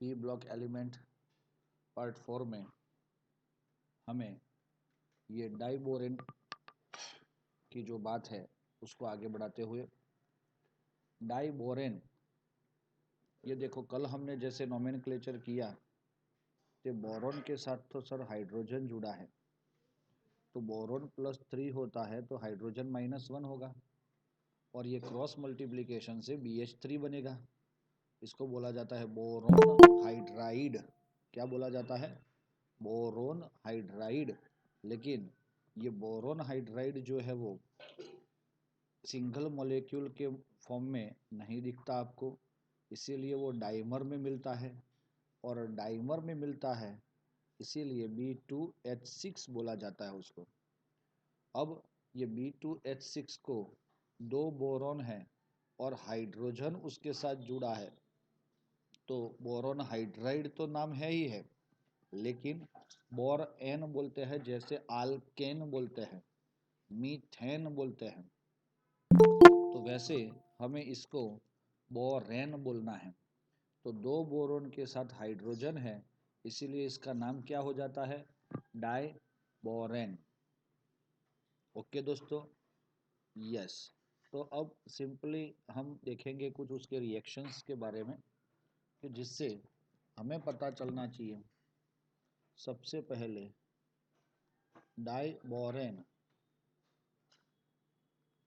P block element part 4 में हमें ये डाइबोरेन की जो बात है उसको आगे बढ़ाते हुए, डाइबोरेन, ये देखो कल हमने जैसे नोमेनक्लेचर किया तो बोरॉन के साथ तो सर हाइड्रोजन जुड़ा है, तो बोरॉन +3 होता है तो हाइड्रोजन -1 होगा और ये क्रॉस मल्टीप्लिकेशन से BH3 बनेगा। इसको बोला जाता है बोरोन हाइड्राइड। क्या बोला जाता है? Boron hydride. लेकिन ये बोरोन हाइड्राइड जो है वो सिंगल मॉलिक्यूल के फॉर्म में नहीं दिखता आपको, इसीलिए वो डाइमर में मिलता है, और डाइमर में मिलता है इसीलिए B2H6 बोला जाता है उसको। अब ये B2H6 को 2 बोरॉन है और हाइड्रोजन उसके साथ जुड़ा है, तो बोरॉन हाइड्राइड तो नाम है ही है, लेकिन बोरएन बोलते हैं, जैसे आल्केन बोलते हैं, मीथेन बोलते हैं, तो वैसे हमें इसको बोरेन बोलना है। तो 2 बोरोन के साथ हाइड्रोजन है, इसीलिए इसका नाम क्या हो जाता है? Diborane. ओके दोस्तों, यस। तो अब सिंपली हम देखेंगे कुछ उसके रिएक्शंस के बारे में कि जिससे हमें पता चलना चाहिए। सबसे पहले डाई बोरेन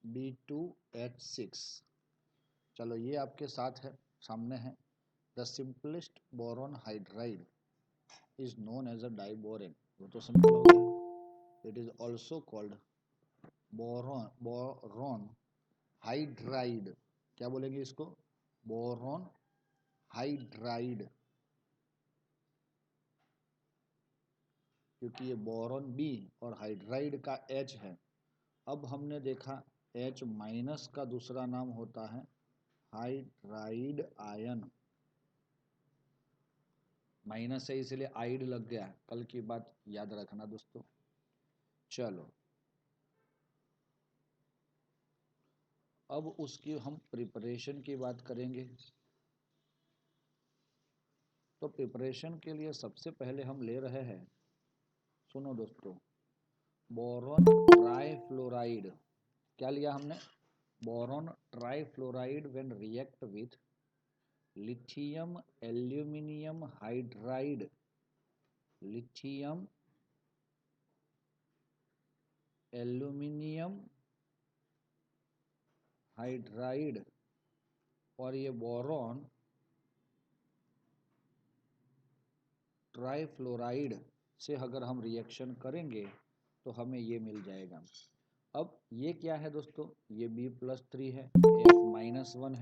B2H6, चलो ये आपके साथ है, सामने है। The simplest boron hydride is known as a diborane, वो तो सिंपल हो गया। It is also called boron hydride. क्या बोलेंगे इसको? बोरॉन हाइड्राइड, क्योंकि ये बोरॉन B और हाइड्राइड का H है। अब हमने देखा H- का दूसरा नाम होता है हाइड्राइड आयन। माइनस है इसलिए आइड लग गया, कल की बात याद रखना दोस्तों। चलो अब उसकी हम प्रिपरेशन की बात करेंगे। तो प्रिपरेशन के लिए सबसे पहले हम ले रहे हैं, सुनो दोस्तों, बोरॉन ट्राइफ्लोराइड। क्या लिया हमने? Boron trifluoride when react with lithium aluminium hydride, lithium aluminium hydride और ये बोरॉन ट्राइफ्लोराइड से अगर हम रिएक्शन करेंगे तो हमें ये मिल जाएगा। अब ये क्या है दोस्तों? ये B+3 है, F-1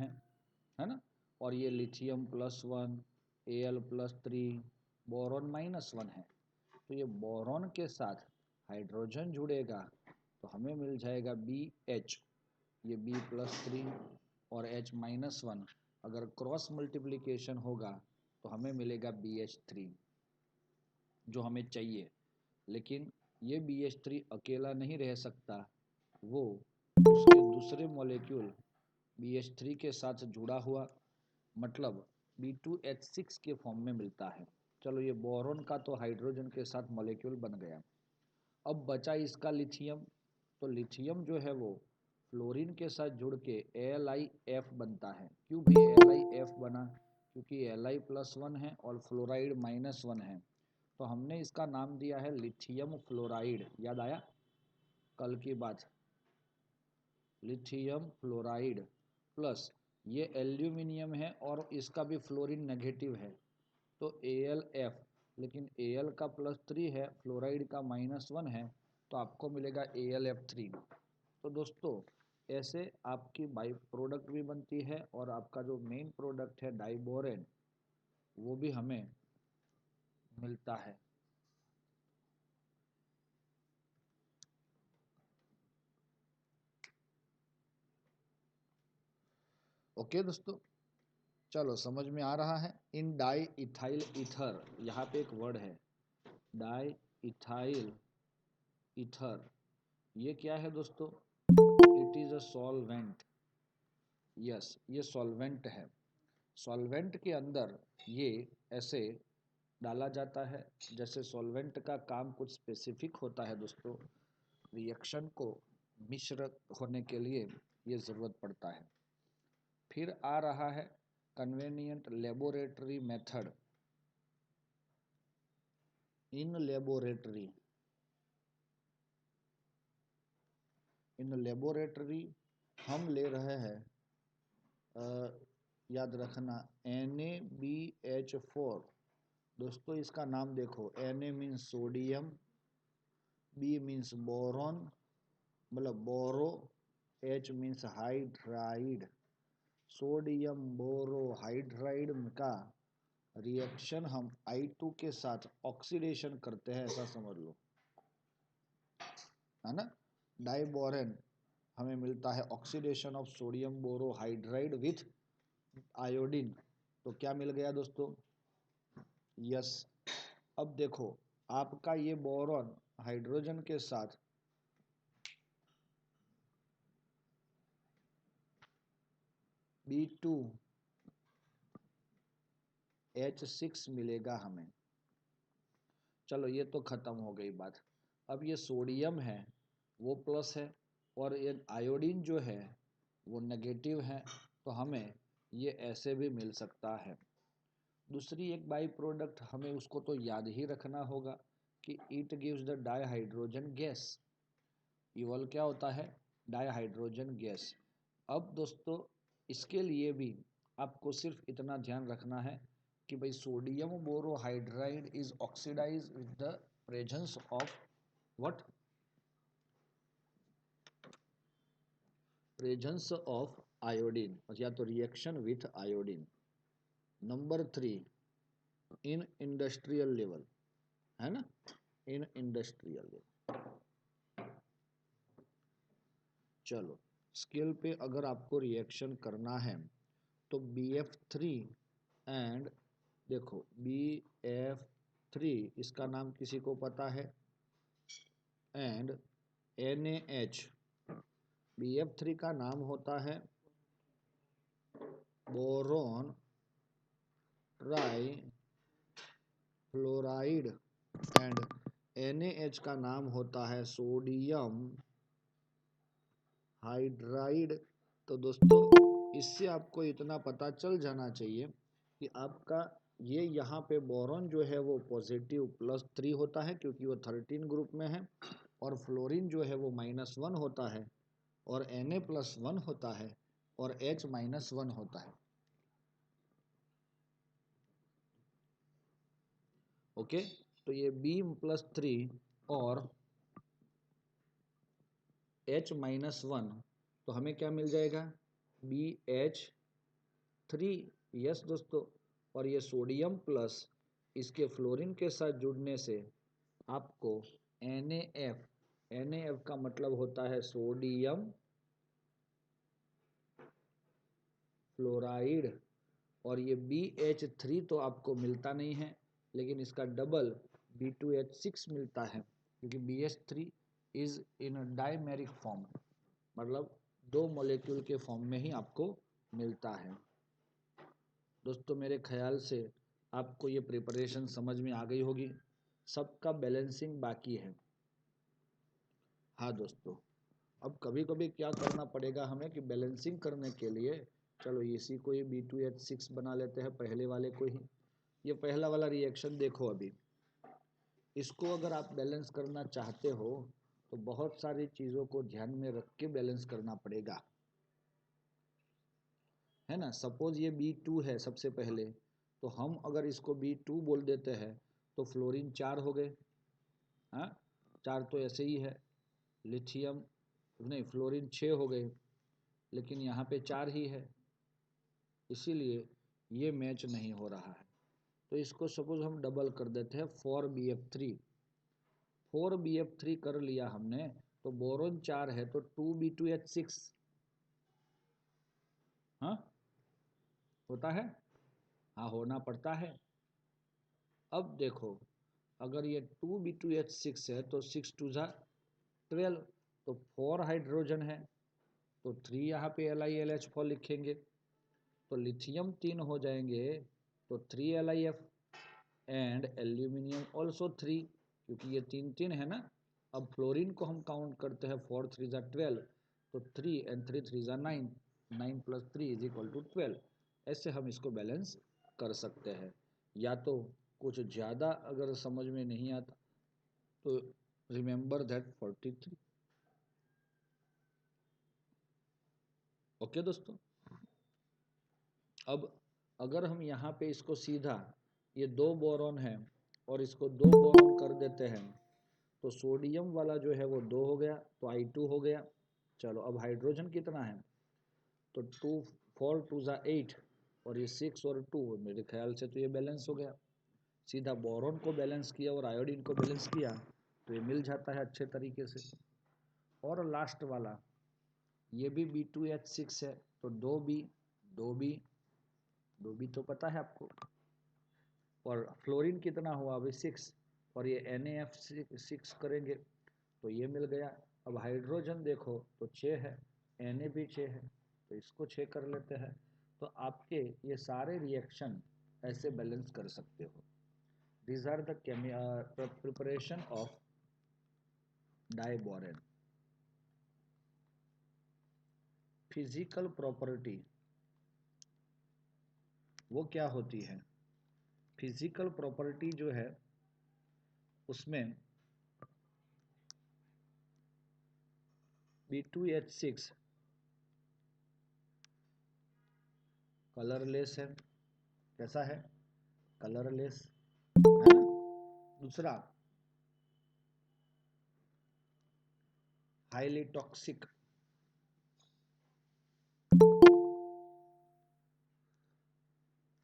है ना, और ये लिथियम +1, Al+3, बोरॉन -1 है। तो ये बोरॉन के साथ हाइड्रोजन जुड़ेगा तो हमें मिल जाएगा BH। ये B+3 और H-1 अगर क्रॉस मल्टीप्लिकेशन होगा तो हमें मिलेगा BH3 जो हमें चाहिए। लेकिन ये BH3 अकेला नहीं रह सकता, वो उसके दूसरे मॉलिक्यूल BH3 के साथ जुड़ा हुआ, मतलब B2H6 के फॉर्म में मिलता है। चलो ये बोरॉन का तो हाइड्रोजन के साथ मॉलिक्यूल बन गया। अब बचा इसका लिथियम। तो लिथियम जो है वो फ्लोरीन के साथ जुड़ के AlF बनता है। क्यों भाई AlF बना? क्योंकि Li+1 है और फ्लोराइड -1 है, तो हमने इसका नाम दिया है लिथियम फ्लोराइड। याद आया कल की बात? लिथियम फ्लोराइड प्लस ये एल्यूमिनियम है और इसका भी फ्लोरीन नेगेटिव है, तो AlF। लेकिन Al का +3 है, फ्लोराइड का -1 है, तो आपको मिलेगा AlF3। तो दोस्तों ऐसे आपकी बाई प्रोडक्ट भी बनती है और आपका जो मेन प्रोडक्ट है डाइबोरेन वो भी हमें मिलता है। ओके दोस्तों, चलो समझ में आ रहा है। इन डाई इथाइल ईथर, यहाँ पे एक वर्ड है डाई इथाइल ईथर, ये क्या है दोस्तों? It is a solvent. Yes, ये सॉल्वेंट है। सॉल्वेंट के अंदर ये ऐसे डाला जाता है। जैसे सॉल्वेंट का काम कुछ स्पेसिफिक होता है दोस्तों, रिएक्शन को मिश्र होने के लिए ये ज़रूरत पड़ता है। फिर आ रहा है convenient laboratory method. In laboratory हम ले रहे हैं, याद रखना, NaBH4। दोस्तों इसका नाम देखो, Na means sodium, B means boron मतलब बोरो, H means hydride. Sodium borohydride का रिएक्शन हम I2 के साथ ऑक्सीडेशन करते हैं, ऐसा समझ लो, है ना। डाइबोरेन हमें मिलता है oxidation of sodium borohydride with iodine. तो क्या मिल गया दोस्तों? यस। अब देखो आपका ये बोरॉन हाइड्रोजन के साथ B2H6 मिलेगा हमें। चलो ये तो खत्म हो गई बात। अब ये सोडियम है वो प्लस है और ये आयोडीन जो है वो नेगेटिव है, तो हमें ये ऐसे भी मिल सकता है। दूसरी एक बाई प्रोडक्ट हमें उसको तो याद ही रखना होगा कि it gives the dihydrogen gas. Evil क्या होता है? Dihydrogen gas. अब दोस्तों इसके लिए भी आपको सिर्फ इतना ध्यान रखना है कि भाई sodium borohydride is oxidize with the presence of what? Presence of iodine, या तो reaction with iodine. Number 3, in industrial level, है ना, इन इंडस्ट्रियल लेवल। चलो स्केल पे अगर आपको रिएक्शन करना है तो BF3 एंड, देखो BF3 इसका नाम किसी को पता है, एंड NaH। BF3 का नाम होता है boron try fluoride and NaH का नाम होता है सोडियम हाइड्राइड। तो दोस्तों इससे आपको इतना पता चल जाना चाहिए कि आपका ये यहाँ पे बोरॉन जो है वो पॉजिटिव +3 होता है क्योंकि वो 13 ग्रुप में है, और फ्लोरीन जो है वो -1 होता है, और Na+1 होता है, और H-1 होता है। ओके, तो ये B+3 और H-1, तो हमें क्या मिल जाएगा? BH3। यस दोस्तों, और ये सोडियम प्लस इसके फ्लोरीन के साथ जुड़ने से आपको NaF, NaF का मतलब होता है सोडियम फ्लोराइड, और ये BH3 तो आपको मिलता नहीं है, लेकिन इसका डबल B2H6 मिलता है क्योंकि BH3 is in dimeric form, मतलब 2 मॉलिक्यूल के फॉर्म में ही आपको मिलता है। दोस्तों मेरे ख्याल से आपको ये प्रिपरेशन समझ में आ गई होगी, सबका बैलेंसिंग बाकी है। हाँ दोस्तों, अब कभी कभी क्या करना पड़ेगा हमें कि बैलेंसिंग करने के लिए, चलो इसी को ही B2H6 बना लेते हैं, पहले वाले को ही। ये पहला वाला रिएक्शन देखो, अभी इसको अगर आप बैलेंस करना चाहते हो तो बहुत सारी चीज़ों को ध्यान में रख के बैलेंस करना पड़ेगा, है ना। सपोज ये B2 है सबसे पहले, तो हम अगर इसको B2 बोल देते हैं तो फ्लोरीन 4 हो गए, हाँ 4 तो ऐसे ही है। लिथियम नहीं, फ्लोरीन 6 हो गए, लेकिन यहाँ पे 4 ही है, इसीलिए ये मैच नहीं हो रहा है। तो इसको सपोज हम डबल कर देते हैं 4BF3। 4BF3 कर लिया हमने, तो बोरोन 4 है तो 2B2H6, हाँ होता है, हाँ होना पड़ता है। अब देखो अगर ये 2B2H6 है तो 6 2 = 12, तो 4 हाइड्रोजन है, तो 3 यहाँ पे LiLH4 लिखेंगे, तो लिथियम 3 हो जाएंगे तो 3 LiF एंड एल्यूमिनियम ऑल्सो 3, क्योंकि ये 3 3 है ना। अब फ्लोरीन को हम काउंट करते हैं, 4 3 ज़ा 12, तो 3 एंड 3 3 ज़ा 9, 9 + 3 इज इक्वल टू 12। ऐसे हम इसको बैलेंस कर सकते हैं। या तो कुछ ज़्यादा अगर समझ में नहीं आता तो रिमेंबर दैट 43। ओके दोस्तों, अब अगर हम यहाँ पे इसको सीधा, ये 2 बोरॉन है और इसको 2 बोरॉन कर देते हैं, तो सोडियम वाला जो है वो 2 हो गया, तो I2 हो गया। चलो अब हाइड्रोजन कितना है, तो 2 4 2 ज़ा 8 और ये 6 और 2, मेरे ख्याल से तो ये बैलेंस हो गया। सीधा बोरॉन को बैलेंस किया और आयोडीन को बैलेंस किया तो ये मिल जाता है अच्छे तरीके से। और लास्ट वाला ये भी B2H6 है, तो 2B 2B 2B तो पता है आपको, और फ्लोरीन कितना हुआ अभी 6, और ये NaF6 करेंगे तो ये मिल गया। अब हाइड्रोजन देखो तो 6 है, Na भी 6 है, तो इसको 6 कर लेते हैं। तो आपके ये सारे रिएक्शन ऐसे बैलेंस कर सकते हो। These are the preparation of diborane. Physical property वो क्या होती है, फिजिकल प्रॉपर्टी जो है उसमें B2H6 कलरलेस है, कैसा है, कलरलेस है ना। दूसरा हाईली टॉक्सिक,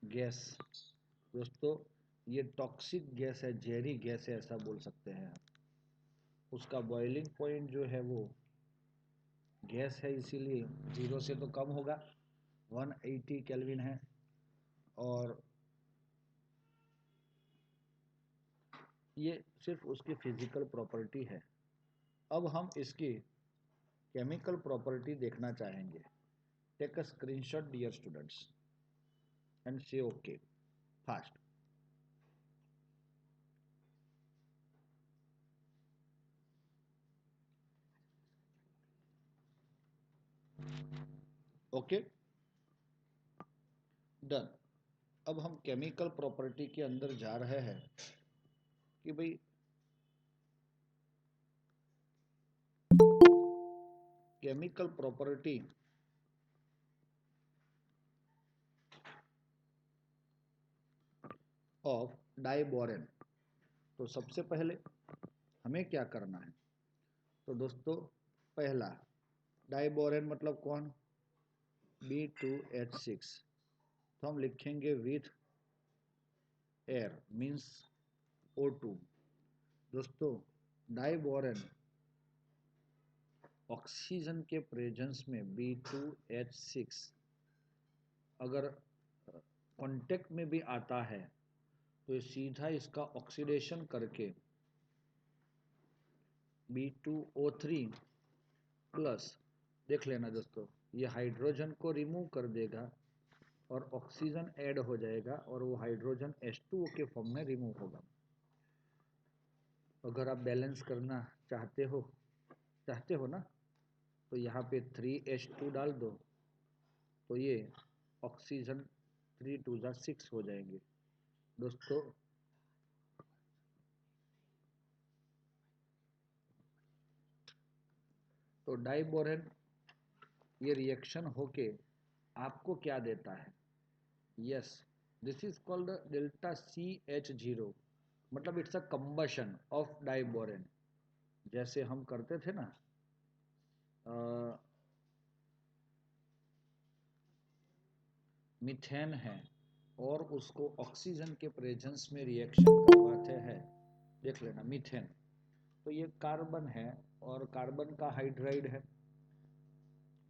गैस। दोस्तों ये टॉक्सिक गैस है, जहरी गैस है ऐसा बोल सकते हैं। उसका बॉइलिंग पॉइंट जो है वो गैस है, इसीलिए 0 से तो कम होगा, 180 केल्विन है। और ये सिर्फ उसकी फिजिकल प्रॉपर्टी है। अब हम इसकी केमिकल प्रॉपर्टी देखना चाहेंगे। Take a screenshot dear students and से ओके फास्ट। Okay done. अब हम केमिकल प्रॉपर्टी के अंदर जा रहे हैं कि भाई केमिकल प्रॉपर्टी ऑफ डाइबोरेन। तो सबसे पहले हमें क्या करना है, तो दोस्तों पहला डाइबोरेन मतलब कौन, B2H6, तो हम लिखेंगे विथ एयर मीन्स O2। दोस्तों डाइबोरेन ऑक्सीजन के प्रेजेंस में B2H6 अगर कांटेक्ट में भी आता है तो ये सीधा इसका ऑक्सीडेशन करके B2O3 प्लस, देख लेना दोस्तों, ये हाइड्रोजन को रिमूव कर देगा और ऑक्सीजन ऐड हो जाएगा और वो हाइड्रोजन H2O के फॉर्म में रिमूव होगा। अगर आप बैलेंस करना चाहते हो ना, तो यहाँ पे 3H2 डाल दो, तो ये ऑक्सीजन 3 2 ज़ा 6 हो जाएंगे। दोस्तों तो डाइबोरेन ये रिएक्शन होके आपको क्या देता है, yes this is called delta CH0, मतलब it's a combustion of diborane. जैसे हम करते थे ना, मीथेन है और उसको ऑक्सीजन के प्रेजेंस में रिएक्शन करवाते हैं, देख लेना मीथेन, तो ये कार्बन है और कार्बन का हाइड्राइड है,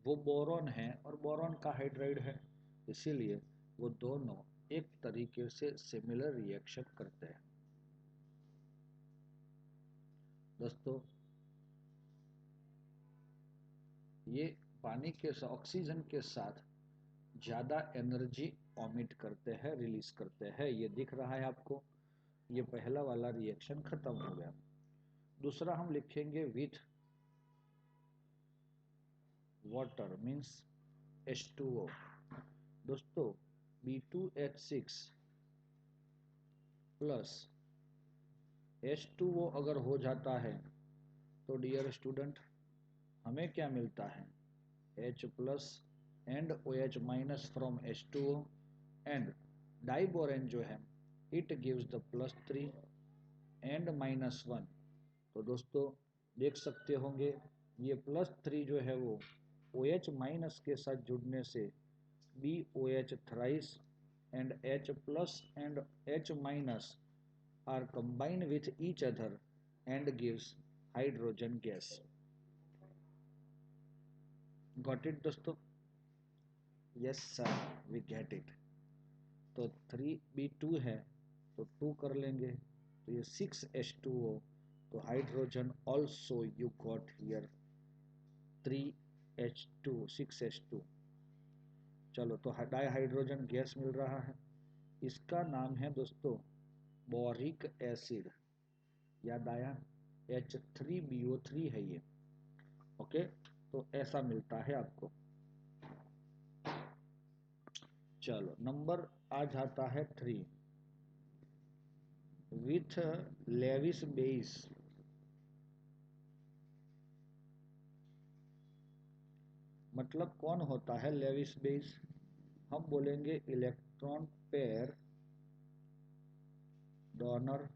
वो बोरॉन है और बोरॉन का हाइड्राइड है, इसीलिए वो दोनों एक तरीके से सिमिलर रिएक्शन करते हैं। दोस्तों ये पानी के ऑक्सीजन के साथ ज़्यादा एनर्जी ऑमिट करते हैं, रिलीज करते हैं। ये दिख रहा है आपको, ये पहला वाला रिएक्शन खत्म हो गया। दूसरा हम लिखेंगे विथ वाटर मीन्स H2O। दोस्तों B2H6 प्लस H2O अगर हो जाता है तो डियर स्टूडेंट हमें क्या मिलता है, H plus and OH minus from H2O and diborane जो है इट गिव्स द +3 एंड -1। तो दोस्तों देख सकते होंगे ये +3 जो है वो OH माइनस के साथ जुड़ने से BOH thrice and H plus and H minus are combined with each other and gives hydrogen gas. Got it दोस्तों? Yes sir, we get it. तो 3B2 है तो 2 कर लेंगे तो ये 6H2O। तो hydrogen also you got here 3H2 6H2। चलो तो डाई हाइड्रोजन गैस मिल रहा है, इसका नाम है दोस्तों बोरिक एसिड। याद आया, H3BO3 है ये। ओके, तो ऐसा मिलता है आपको। चलो नंबर आ जाता है 3 विथ लेविस बेस। मतलब कौन होता है लेविस बेस, हम बोलेंगे इलेक्ट्रॉन पेयर डोनर।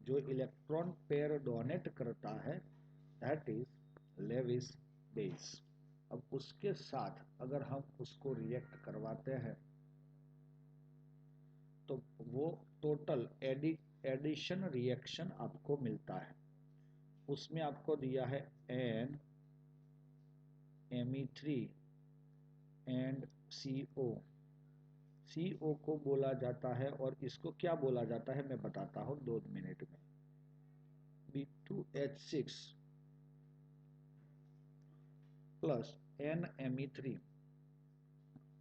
जो इलेक्ट्रॉन पेयर डोनेट करता है दैट इज लेविस बेस। अब उसके साथ अगर हम उसको रिएक्ट करवाते हैं तो वो टोटल एडिशन रिएक्शन आपको मिलता है। उसमें आपको दिया है Me3 एंड CO। CO को बोला जाता है और इसको क्या बोला जाता है मैं बताता हूं 2 मिनट में। B2H6 plus NMe3।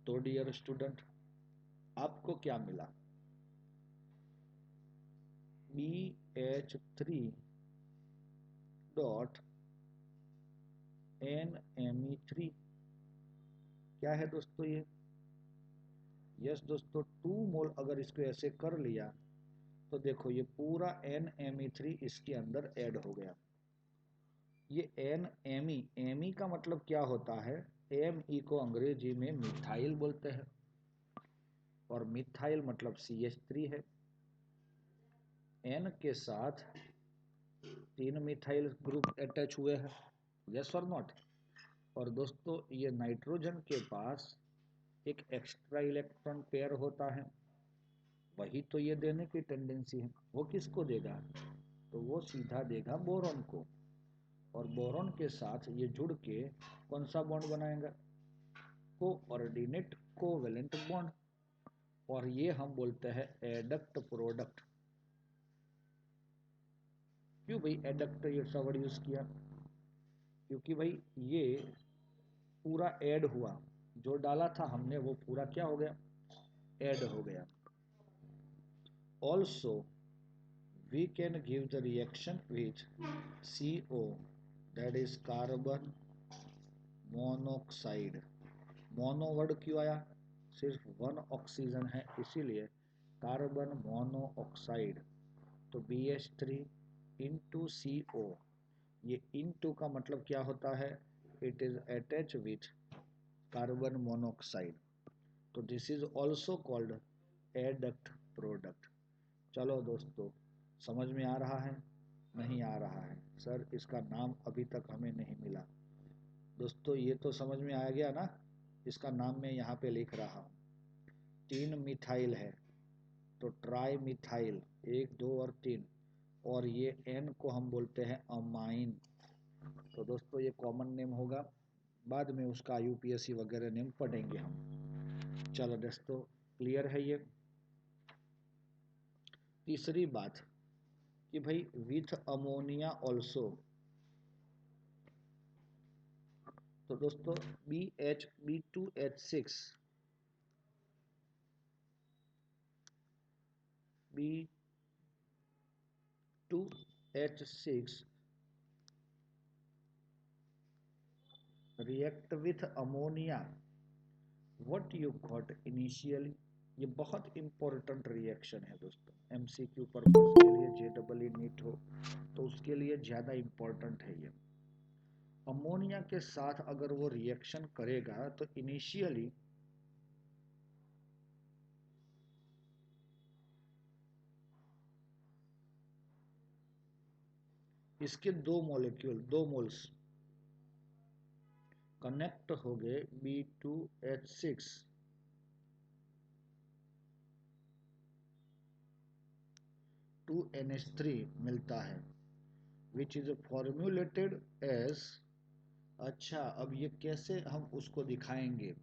तो डियर स्टूडेंट आपको क्या मिला, BH3 डॉट NMe3। क्या है दोस्तों ये, यस दोस्तों 2 मोल अगर इसको ऐसे कर लिया तो देखो ये पूरा NMe3 इसके अंदर ऐड हो गया। ये NMe का मतलब क्या होता है, Me को अंग्रेजी में मिथाइल बोलते हैं और मिथाइल मतलब CH3 है। N के साथ 3 मिथाइल ग्रुप अटैच हुए हैं, यस और नॉट। और दोस्तों ये नाइट्रोजन के पास एक एक्स्ट्रा इलेक्ट्रॉन पेयर होता है, वही तो ये देने की टेंडेंसी है। वो किसको देगा, तो वो सीधा देगा बोरॉन को, और बोरॉन के साथ ये जुड़ के कौन सा बॉन्ड बनाएगा, कोऑर्डिनेट कोवेलेंट बॉन्ड। और ये हम बोलते हैं एडक्ट प्रोडक्ट। क्यों भाई एडक्ट ये वर्ड यूज किया, क्योंकि भाई ये पूरा ऐड हुआ, जो डाला था हमने वो पूरा क्या हो गया, ऐड हो गया। Also we can give the reaction with CO, that is carbon monoxide। Mono word क्यों आया, सिर्फ 1 ऑक्सीजन है इसीलिए कार्बन मोनोऑक्साइड। तो BH3 इंटू CO, ये इंटू का मतलब क्या होता है, it is attach with carbon monoxide. तो this is also called adduct product. चलो दोस्तों समझ में आ रहा है, नहीं आ रहा है सर इसका नाम अभी तक हमें नहीं मिला। दोस्तों ये तो समझ में आ गया ना, इसका नाम मैं यहाँ पे लिख रहा हूँ। 3 मिथाइल है तो ट्राई मिथाइल, 1 2 और 3, और ये N को हम बोलते हैं अमाइन। तो दोस्तों ये कॉमन नेम होगा, बाद में उसका UPSC वगैरह नेम पढ़ेंगे हम। चलो दोस्तों क्लियर है ये। तीसरी बात कि भाई विथ अमोनिया ऑल्सो। तो दोस्तों B2H6 B2H6 react with ammonia, what you got initially. ये बहुत इंपॉर्टेंट रिएक्शन है दोस्तों, एमसीक्यू पर्पस के लिए, जेडबल नीट हो तो उसके लिए ज्यादा इंपॉर्टेंट है ये। अमोनिया के साथ अगर वो रिएक्शन करेगा तो इनिशियली इसके दो मॉलिक्यूल, दो मोल्स कनेक्ट हो गए B2H6 2NH3 मिलता है, विच इज फॉर्म्युलेटेड एज। अच्छा, अब ये कैसे हम उसको दिखाएंगे,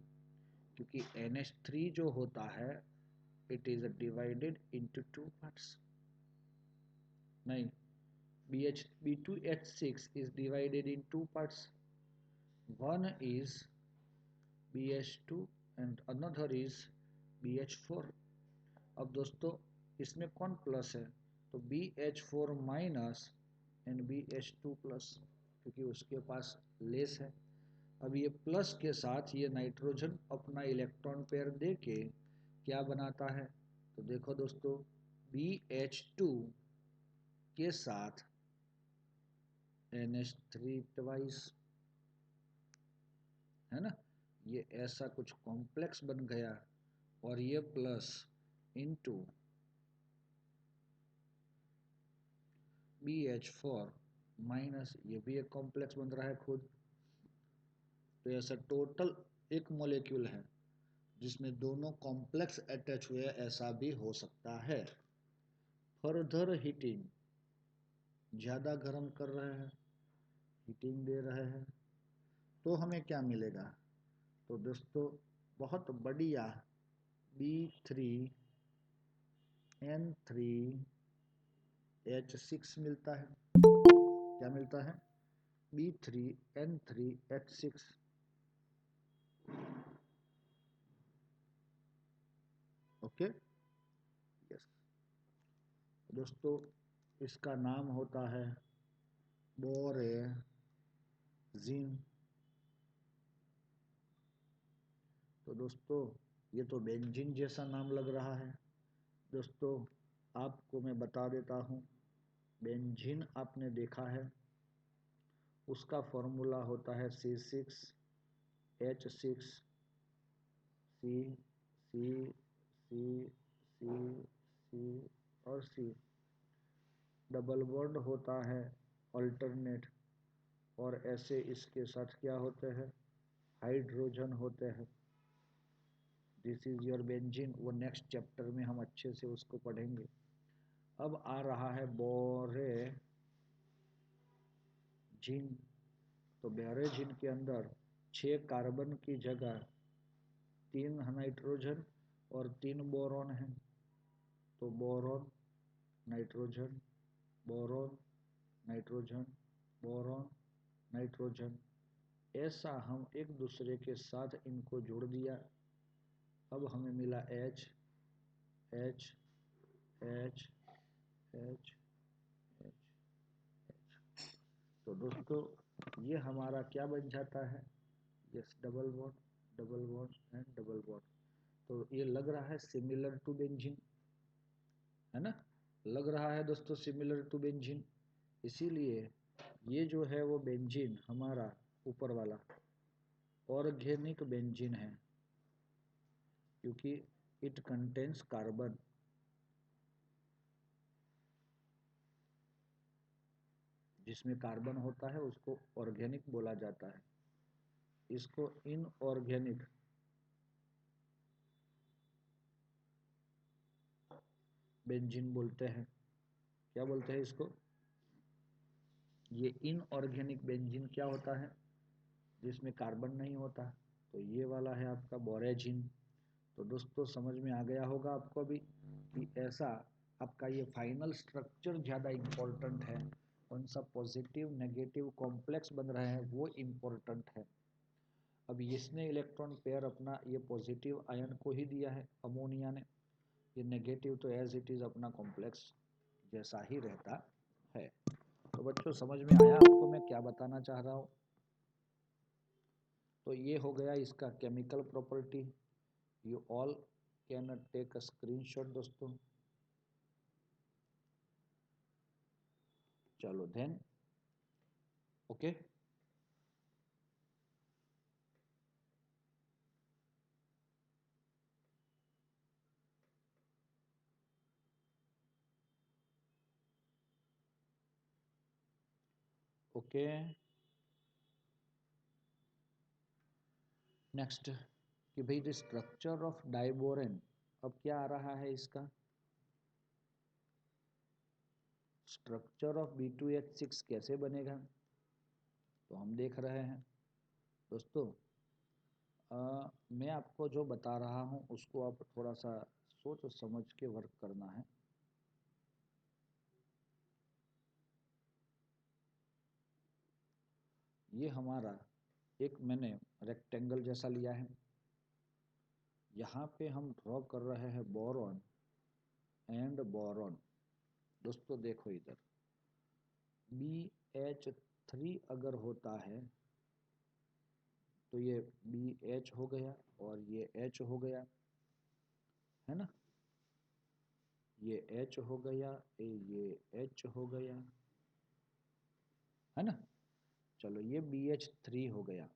क्योंकि NH3 जो होता है it is divided into two parts. नहीं, B2H6 is divided in two parts. One is BH2 and another is BH4. अब दोस्तों इसमें कौन प्लस है, तो BH4 minus and BH2 plus, क्योंकि उसके पास लेस है। अब ये प्लस के साथ ये नाइट्रोजन अपना इलेक्ट्रॉन पेयर दे के क्या बनाता है, तो देखो दोस्तों BH2 के साथ NH3 ट्वाइस, है ना, ये ऐसा कुछ कॉम्प्लेक्स बन गया, और ये प्लस इनटू BH4 माइनस, ये भी एक कॉम्प्लेक्स बन रहा है खुद। तो ऐसा टोटल एक मॉलिक्यूल है जिसमें दोनों कॉम्प्लेक्स अटैच हुए, ऐसा भी हो सकता है। फर्दर हीटिंग, ज्यादा गर्म कर रहे हैं, हीटिंग दे रहे हैं, तो हमें क्या मिलेगा, तो दोस्तों बहुत बढ़िया B3N3H6 मिलता है। क्या मिलता है, B3N3H6। ओके, यस दोस्तों, इसका नाम होता है बोरेजिन। तो दोस्तों ये तो बेंजीन जैसा नाम लग रहा है। दोस्तों आपको मैं बता देता हूँ, बेंजीन आपने देखा है, उसका फॉर्मूला होता है C6H6 C C C C C और C। डबल बॉन्ड होता है अल्टरनेट, और ऐसे इसके साथ क्या होते हैं, हाइड्रोजन होते हैं। This is your benzene. वो नेक्स्ट चैप्टर में हम अच्छे से उसको पढ़ेंगे। अब आ रहा है बोरेजिन। तो बोरेजिन के अंदर 6 कार्बन की जगह 3 नाइट्रोजन और 3 बोरॉन हैं। तो boron nitrogen, boron nitrogen, boron nitrogen, ऐसा हम एक दूसरे के साथ इनको जोड़ दिया। अब हमें मिला H H H H H। तो दोस्तों ये हमारा क्या बन जाता है, yes double bond and double bond. तो ये लग रहा है सिमिलर टू बेंजीन, है ना, लग रहा है दोस्तों सिमिलर टू बेंजीन। इसीलिए ये जो है वो बेंजीन हमारा ऊपर वाला ऑर्गेनिक बेंजीन है, क्योंकि इट कंटेन्स कार्बन। जिसमें कार्बन होता है उसको ऑर्गेनिक बोला जाता है, इसको इनऑर्गेनिक बेंजीन बोलते हैं। क्या बोलते हैं इसको, ये इनऑर्गेनिक बेंजीन क्या होता है, जिसमें कार्बन नहीं होता, तो ये वाला है आपका बोरेजिन। तो दोस्तों समझ में आ गया होगा आपको भी कि ऐसा आपका ये फाइनल स्ट्रक्चर ज़्यादा इम्पोर्टेंट है, कौन सा पॉजिटिव नेगेटिव कॉम्प्लेक्स बन रहे हैं वो इम्पोर्टेंट है। अब इसने इलेक्ट्रॉन पेयर अपना ये पॉजिटिव आयन को ही दिया है अमोनिया ने, ये नेगेटिव तो एज इट इज अपना कॉम्प्लेक्स जैसा ही रहता है। तो बच्चों समझ में आया आपको मैं क्या बताना चाह रहा हूँ? तो ये हो गया इसका chemical property. You all can take a screenshot दोस्तों। चलो देन ओके। ओके नेक्स्ट कि भाई द स्ट्रक्चर ऑफ डाइबोरेन अब क्या आ रहा है इसका स्ट्रक्चर ऑफ B2H6 कैसे बनेगा। तो हम देख रहे हैं दोस्तों मैं आपको जो बता रहा हूँ उसको आप थोड़ा सा सोच समझ के वर्क करना है। ये हमारा एक मैंने रेक्टेंगल जैसा लिया है। यहाँ पे हम ड्रॉ कर रहे हैं बोरॉन एंड बोरॉन। दोस्तों देखो इधर BH3 अगर होता है तो ये BH हो गया और ये H हो गया है ना। ये H हो गया ये H हो गया है ना। चलो ये BH3 हो गया।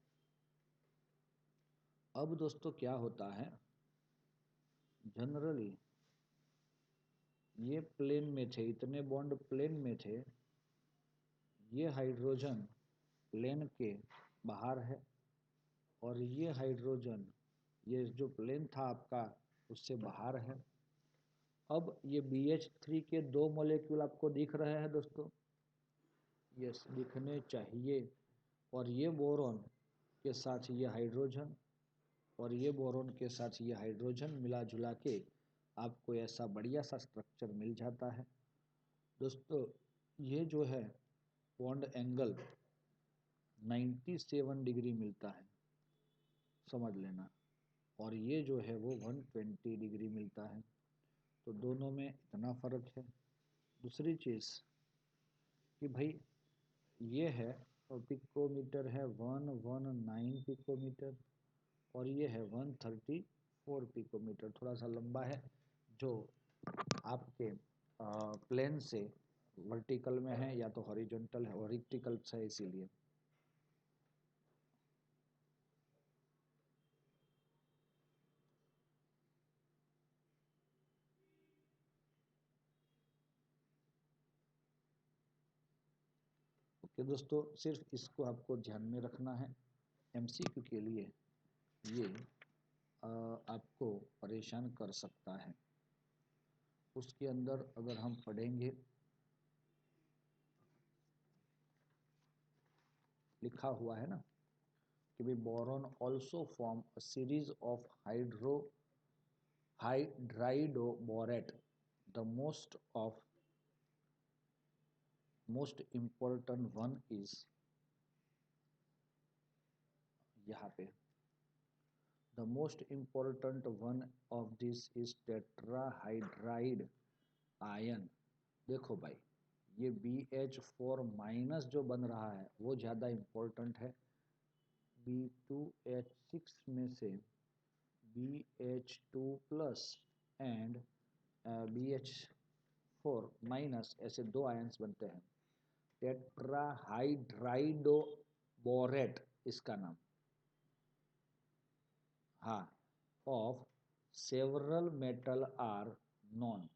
अब दोस्तों क्या होता है जनरली ये प्लेन में थे इतने बॉन्ड प्लेन में थे। ये हाइड्रोजन प्लेन के बाहर है और ये हाइड्रोजन ये जो प्लेन था आपका उससे बाहर है। अब ये BH3 के दो मॉलिक्यूल आपको दिख रहे हैं दोस्तों। यस दिखने चाहिए। और ये बोरॉन के साथ ये हाइड्रोजन और ये बोरॉन के साथ ये हाइड्रोजन मिला जुला के आपको ऐसा बढ़िया सा स्ट्रक्चर मिल जाता है दोस्तों। ये जो है बॉन्ड एंगल 97 डिग्री मिलता है समझ लेना। और ये जो है वो 120 डिग्री मिलता है। तो दोनों में इतना फ़र्क है। दूसरी चीज़ कि भाई ये है और पिकोमीटर है 119 पिकोमीटर और ये है 134 पिकोमीटर। थोड़ा सा लंबा है जो आपके प्लेन से वर्टिकल में है या तो हॉरिजॉन्टल है वर्टिकल है इसीलिए। ओके दोस्तों सिर्फ इसको आपको ध्यान में रखना है MCQ के लिए ये आपको परेशान कर सकता है। उसके अंदर अगर हम पढ़ेंगे लिखा हुआ है ना कि भाई boron also form a series of hydrido borate the most important one is यहाँ पे the most important one of this is tetrahydride ion. देखो भाई ये BH4 माइनस जो बन रहा है वो ज़्यादा इम्पोर्टेंट है। B2H6 में से BH2 plus and BH4 minus ऐसे दो आयन्स बनते हैं टेट्राहाइड्राइडो बोरेट इसका नाम। हाँ of several metal are non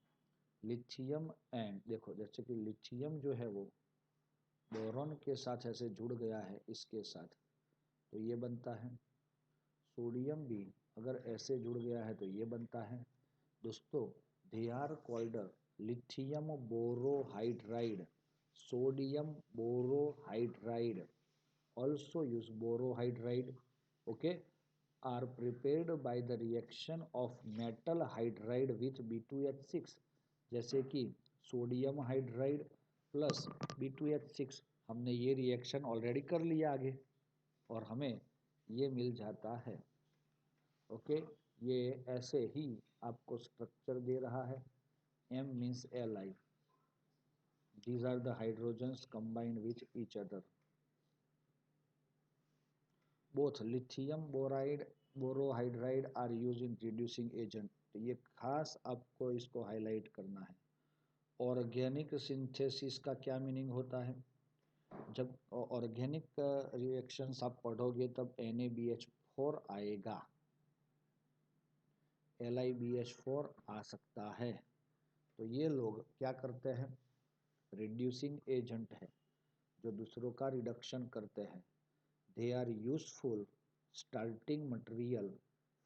lithium and देखो जैसे कि लिथियम जो है वो बोरॉन के साथ ऐसे जुड़ गया है इसके साथ तो ये बनता है। सोडियम भी अगर ऐसे जुड़ गया है तो ये बनता है दोस्तों। They are called lithium borohydride sodium borohydride also use borohydride okay are prepared by the reaction of metal hydride with B2H6 जैसे कि सोडियम हाइड्राइड प्लस B2H6 हमने ये रिएक्शन ऑलरेडी कर लिया आगे और हमें ये मिल जाता है। ओके ये ऐसे ही आपको स्ट्रक्चर दे रहा है, M means Li, these are the hydrogens combined with each other. Both lithium boride borohydride are use in reducing agent. तो ये खास आपको इसको हाईलाइट करना है। ऑर्गेनिक सिंथेसिस का क्या मीनिंग होता है? जब ऑर्गेनिक रिएक्शंस आप पढ़ोगे तब NaBH4 आएगा, LiBH4 आ सकता है। तो ये लोग क्या करते हैं? रिड्यूसिंग एजेंट है जो दूसरों का रिडक्शन करते हैं। They are useful starting material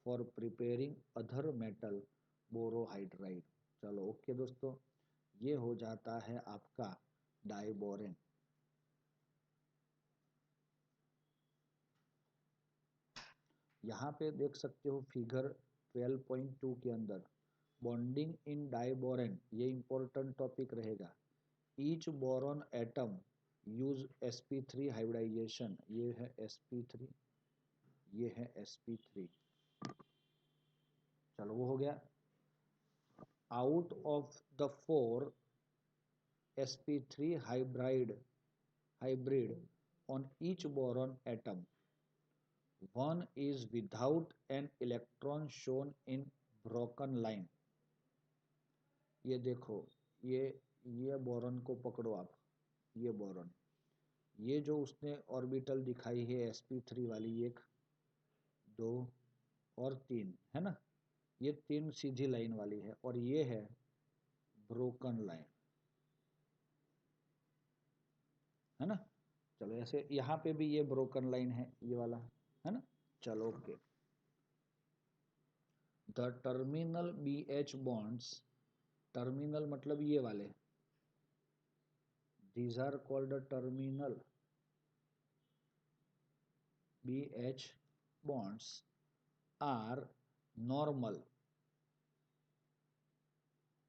for preparing other metal borohydride. चलो ओके दोस्तों, ये हो जाता है आपका डाइबोरेन। यहाँ पे देख सकते हो फिगर 12.2 के अंदर बॉन्डिंग इन डाइबोरेन, ये इंपॉर्टेंट टॉपिक रहेगा। Each boron atom use sp3 hybridization, ये है sp3, ये है sp3। चलो वो हो गया। Out of the 4 sp3 hybrid on each boron atom, one is without an electron shown in broken line। ये देखो, ये बोरॉन को पकड़ो आप, ये बोरॉन, ये जो उसने ऑर्बिटल दिखाई है sp3 वाली, 1 2 और 3 है ना, ये 3 सीधी लाइन वाली है और ये है ब्रोकन लाइन, है ना। चलो ऐसे यहाँ पे भी ये ब्रोकन लाइन है, ये वाला, है ना। चलो okay. The terminal BH bonds, terminal मतलब ये वाले, these are called the terminal BH bonds are normal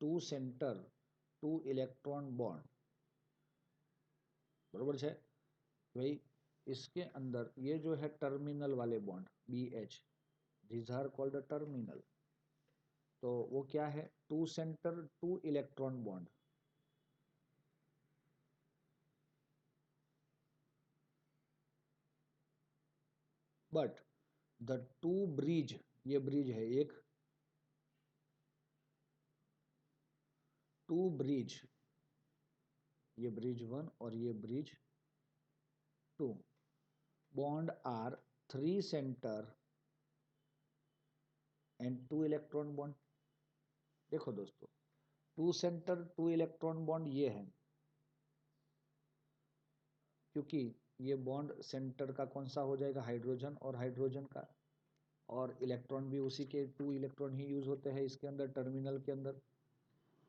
to center to electron bond। बरोबर है भाई। इसके अंदर ये जो है टर्मिनल वाले bond BH, these are called the terminal, तो वो क्या है? Two centre two electron bond. But the two bridge, ये ब्रिज है एक, टू ब्रिज, ये ब्रिज 1 और ये bridge 2, bond are 3 centre and 2 electron bond. देखो दोस्तों, 2 सेंटर 2 इलेक्ट्रॉन बॉन्ड ये है, क्योंकि ये बॉन्ड सेंटर का कौन सा हो जाएगा? हाइड्रोजन और हाइड्रोजन का, और इलेक्ट्रॉन भी उसी के 2 इलेक्ट्रॉन ही यूज होते हैं इसके अंदर, टर्मिनल के अंदर।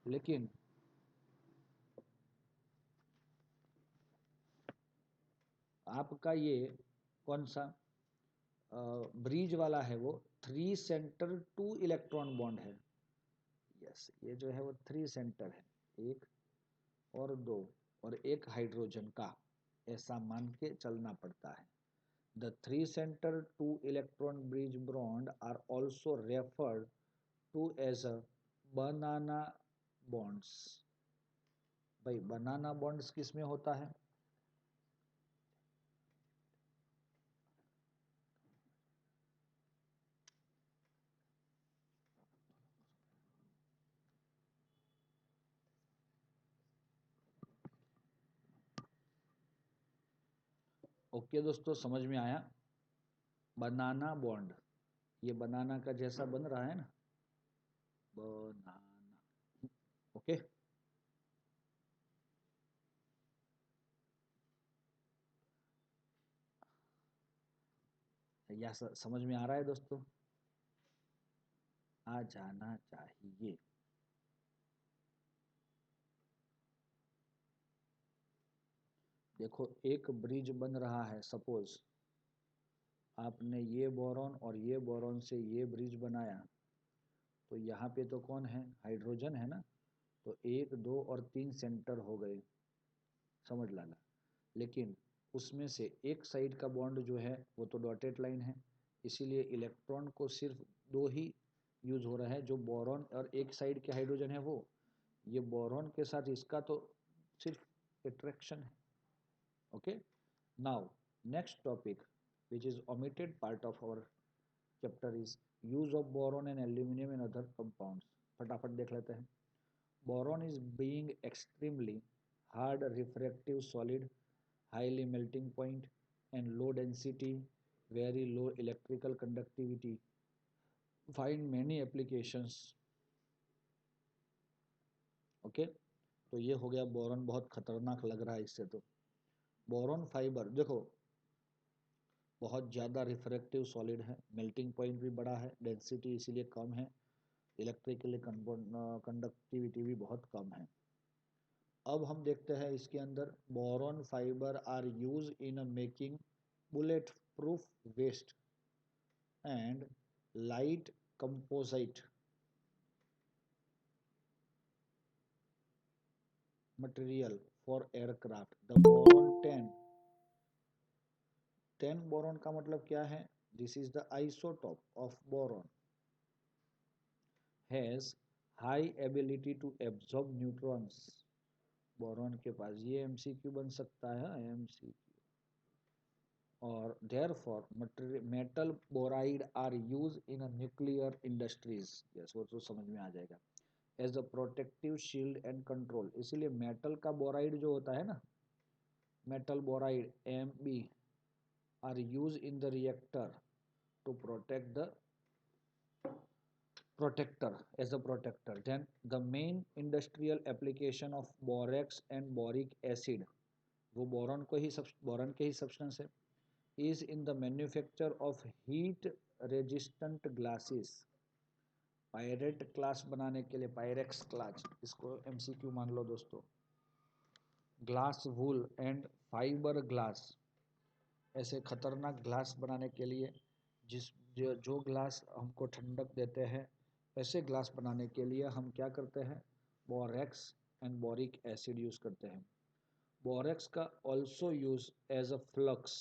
लेकिन आपका ये कौन सा ब्रिज वाला है, वो 3 सेंटर 2 इलेक्ट्रॉन बॉन्ड है। यस, ये जो है वो 3 सेंटर है, 1 और 2 और एक हाइड्रोजन का, ऐसा मान के चलना पड़ता है। The 3 centre 2 electron bridge bond are also referred to as a banana bonds. भाई बनाना बॉन्ड्स किस में होता है? ओके दोस्तों, समझ में आया? बनाना बॉन्ड, ये बनाना का जैसा बन रहा है ना, बनाना। ओके, या समझ में आ रहा है दोस्तों? आ जाना चाहिए। देखो एक ब्रिज बन रहा है, सपोज आपने ये बोरॉन और ये बोरॉन से ये ब्रिज बनाया, तो यहाँ पे तो कौन है? हाइड्रोजन है ना, तो 1 2 और 3 सेंटर हो गए, समझ लाना। लेकिन उसमें से एक साइड का बॉन्ड जो है वो तो डॉटेड लाइन है, इसीलिए इलेक्ट्रॉन को सिर्फ 2 ही यूज हो रहा है, जो बोरॉन और एक साइड के हाइड्रोजन है वो, ये बोरॉन के साथ इसका तो सिर्फ अट्रैक्शन है। Okay, now next topic which is omitted part of our chapter is use of boron and aluminum and other compounds। फटाफट देख लेते हैं। Boron is being extremely hard refractive solid, highly melting point and low density, very low electrical conductivity, find many applications। Okay, तो ये हो गया boron, बहुत खतरनाक लग रहा है इससे। तो बोरॉन फाइबर देखो बहुत ज़्यादा रिफ्रैक्टिव सॉलिड है, मेल्टिंग पॉइंट भी बड़ा है, डेंसिटी इसीलिए कम है, इलेक्ट्रिकली कंडक्टिविटी भी बहुत कम है। अब हम देखते हैं इसके अंदर boron fibre are use in making bullet proof vest and light composite material for aircraft। The boron 10 boron का मतलब क्या है? This is the isotope of boron has high ability to absorb neutrons. Boron के पास, ये MCQ बन सकता है, एमसीक्यू। और therefore metal boride are use in nuclear industries. Yes, वो तो समझ में आ जाएगा। As a protective shield and control, इसीलिए मेटल का बोराइड जो होता है ना, metal boride M B are used in the reactor to protect the protector as a protector। Then the main industrial application of borax and boric acid, वो boron को ही boron के ही substance है, is in the manufacture of heat resistant glasses। Pirate class बनाने के लिए, Pyrex class, इसको MCQ मान लो दोस्तों। Glass wool and fibre glass, ऐसे खतरनाक ग्लास बनाने के लिए, जो ग्लास हमको ठंडक देते हैं, ऐसे ग्लास बनाने के लिए हम क्या करते हैं? Borax and boric acid use करते हैं। बोरेक्स का also use as a flux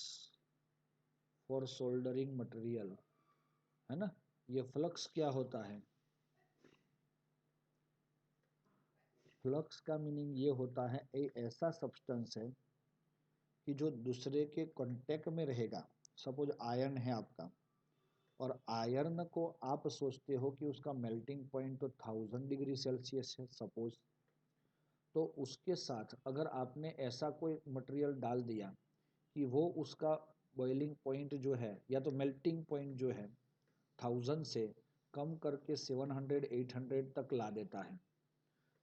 for soldering material, है ना। ये फ्लक्स क्या होता है? फ्लक्स का मीनिंग ये होता है, एक ऐसा सब्सटेंस है कि जो दूसरे के कांटेक्ट में रहेगा। सपोज आयरन है आपका, और आयरन को आप सोचते हो कि उसका मेल्टिंग पॉइंट तो 1000 डिग्री सेल्सियस है सपोज, तो उसके साथ अगर आपने ऐसा कोई मटेरियल डाल दिया कि वो उसका बॉइलिंग पॉइंट जो है, या तो मेल्टिंग पॉइंट जो है 1000 से कम करके 700 800 तक ला देता है,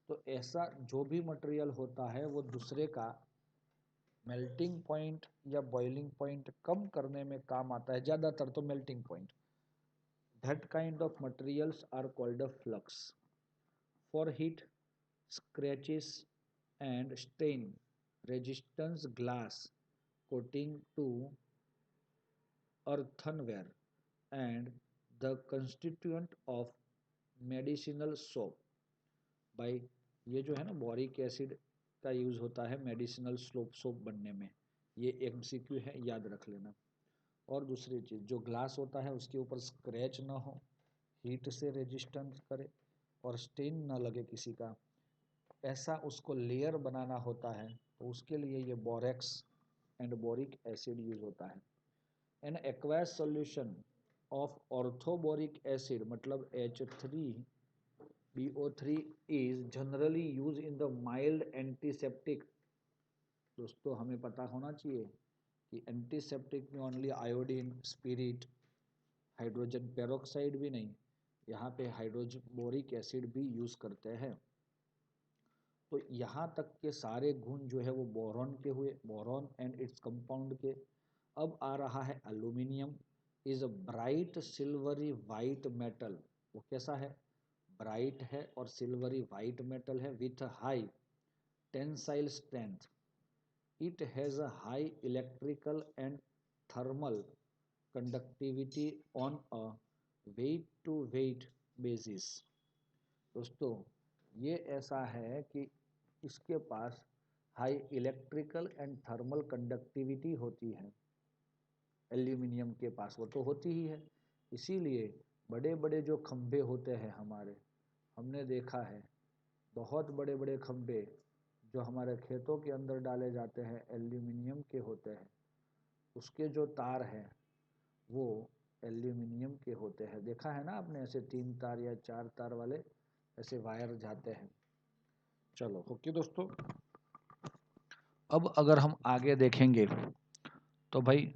तो ऐसा जो भी मटेरियल होता है वो दूसरे का मेल्टिंग पॉइंट या बॉइलिंग पॉइंट कम करने में काम आता है, ज़्यादातर तो melting point. That kind of materials are called a flux। For heat, scratches and stain resistance glass coating to earthenware and the constituent of medicinal soap। भाई ये जो है ना, बोरिक एसिड का यूज़ होता है मेडिसिनल सोप बनने में। ये एमसीक्यू है, याद रख लेना। और दूसरी चीज़, जो ग्लास होता है उसके ऊपर स्क्रैच ना हो, हीट से रेजिस्टेंस करे और स्टेन ना लगे किसी का, ऐसा उसको लेयर बनाना होता है, तो उसके लिए ये borax and boric acid use होता है। An aqueous solution of orthoboric acid मतलब H3BO3 is generally use in the mild antiseptic. दोस्तों हमें पता होना चाहिए कि एंटीसेप्टिक में only iodine, spirit, hydrogen peroxide भी नहीं, यहाँ पे हाइड्रोजन बोरिक एसिड भी यूज़ करते हैं। तो यहाँ तक के सारे गुण जो है वो बोरॉन के हुए, बोरॉन एंड इट्स कंपाउंड के। अब आ रहा है aluminium. Is a bright silvery white metal. वो कैसा है? ब्राइट है और सिल्वरी वाइट मेटल है with high tensile strength. It has a high electrical and thermal conductivity on a weight to weight basis. दोस्तों ये ऐसा है कि इसके पास high electrical and thermal conductivity होती है। एल्यूमिनियम के पास वो तो होती ही है, इसीलिए बड़े बड़े जो खंभे होते हैं हमारे, हमने देखा है बहुत बड़े बड़े खंभे जो हमारे खेतों के अंदर डाले जाते हैं एल्यूमिनियम के होते हैं, उसके जो तार हैं वो एल्यूमिनियम के होते हैं। देखा है ना आपने, ऐसे 3 तार या 4 तार वाले ऐसे वायर जाते हैं। चलो ओके दोस्तों, अब अगर हम आगे देखेंगे तो भाई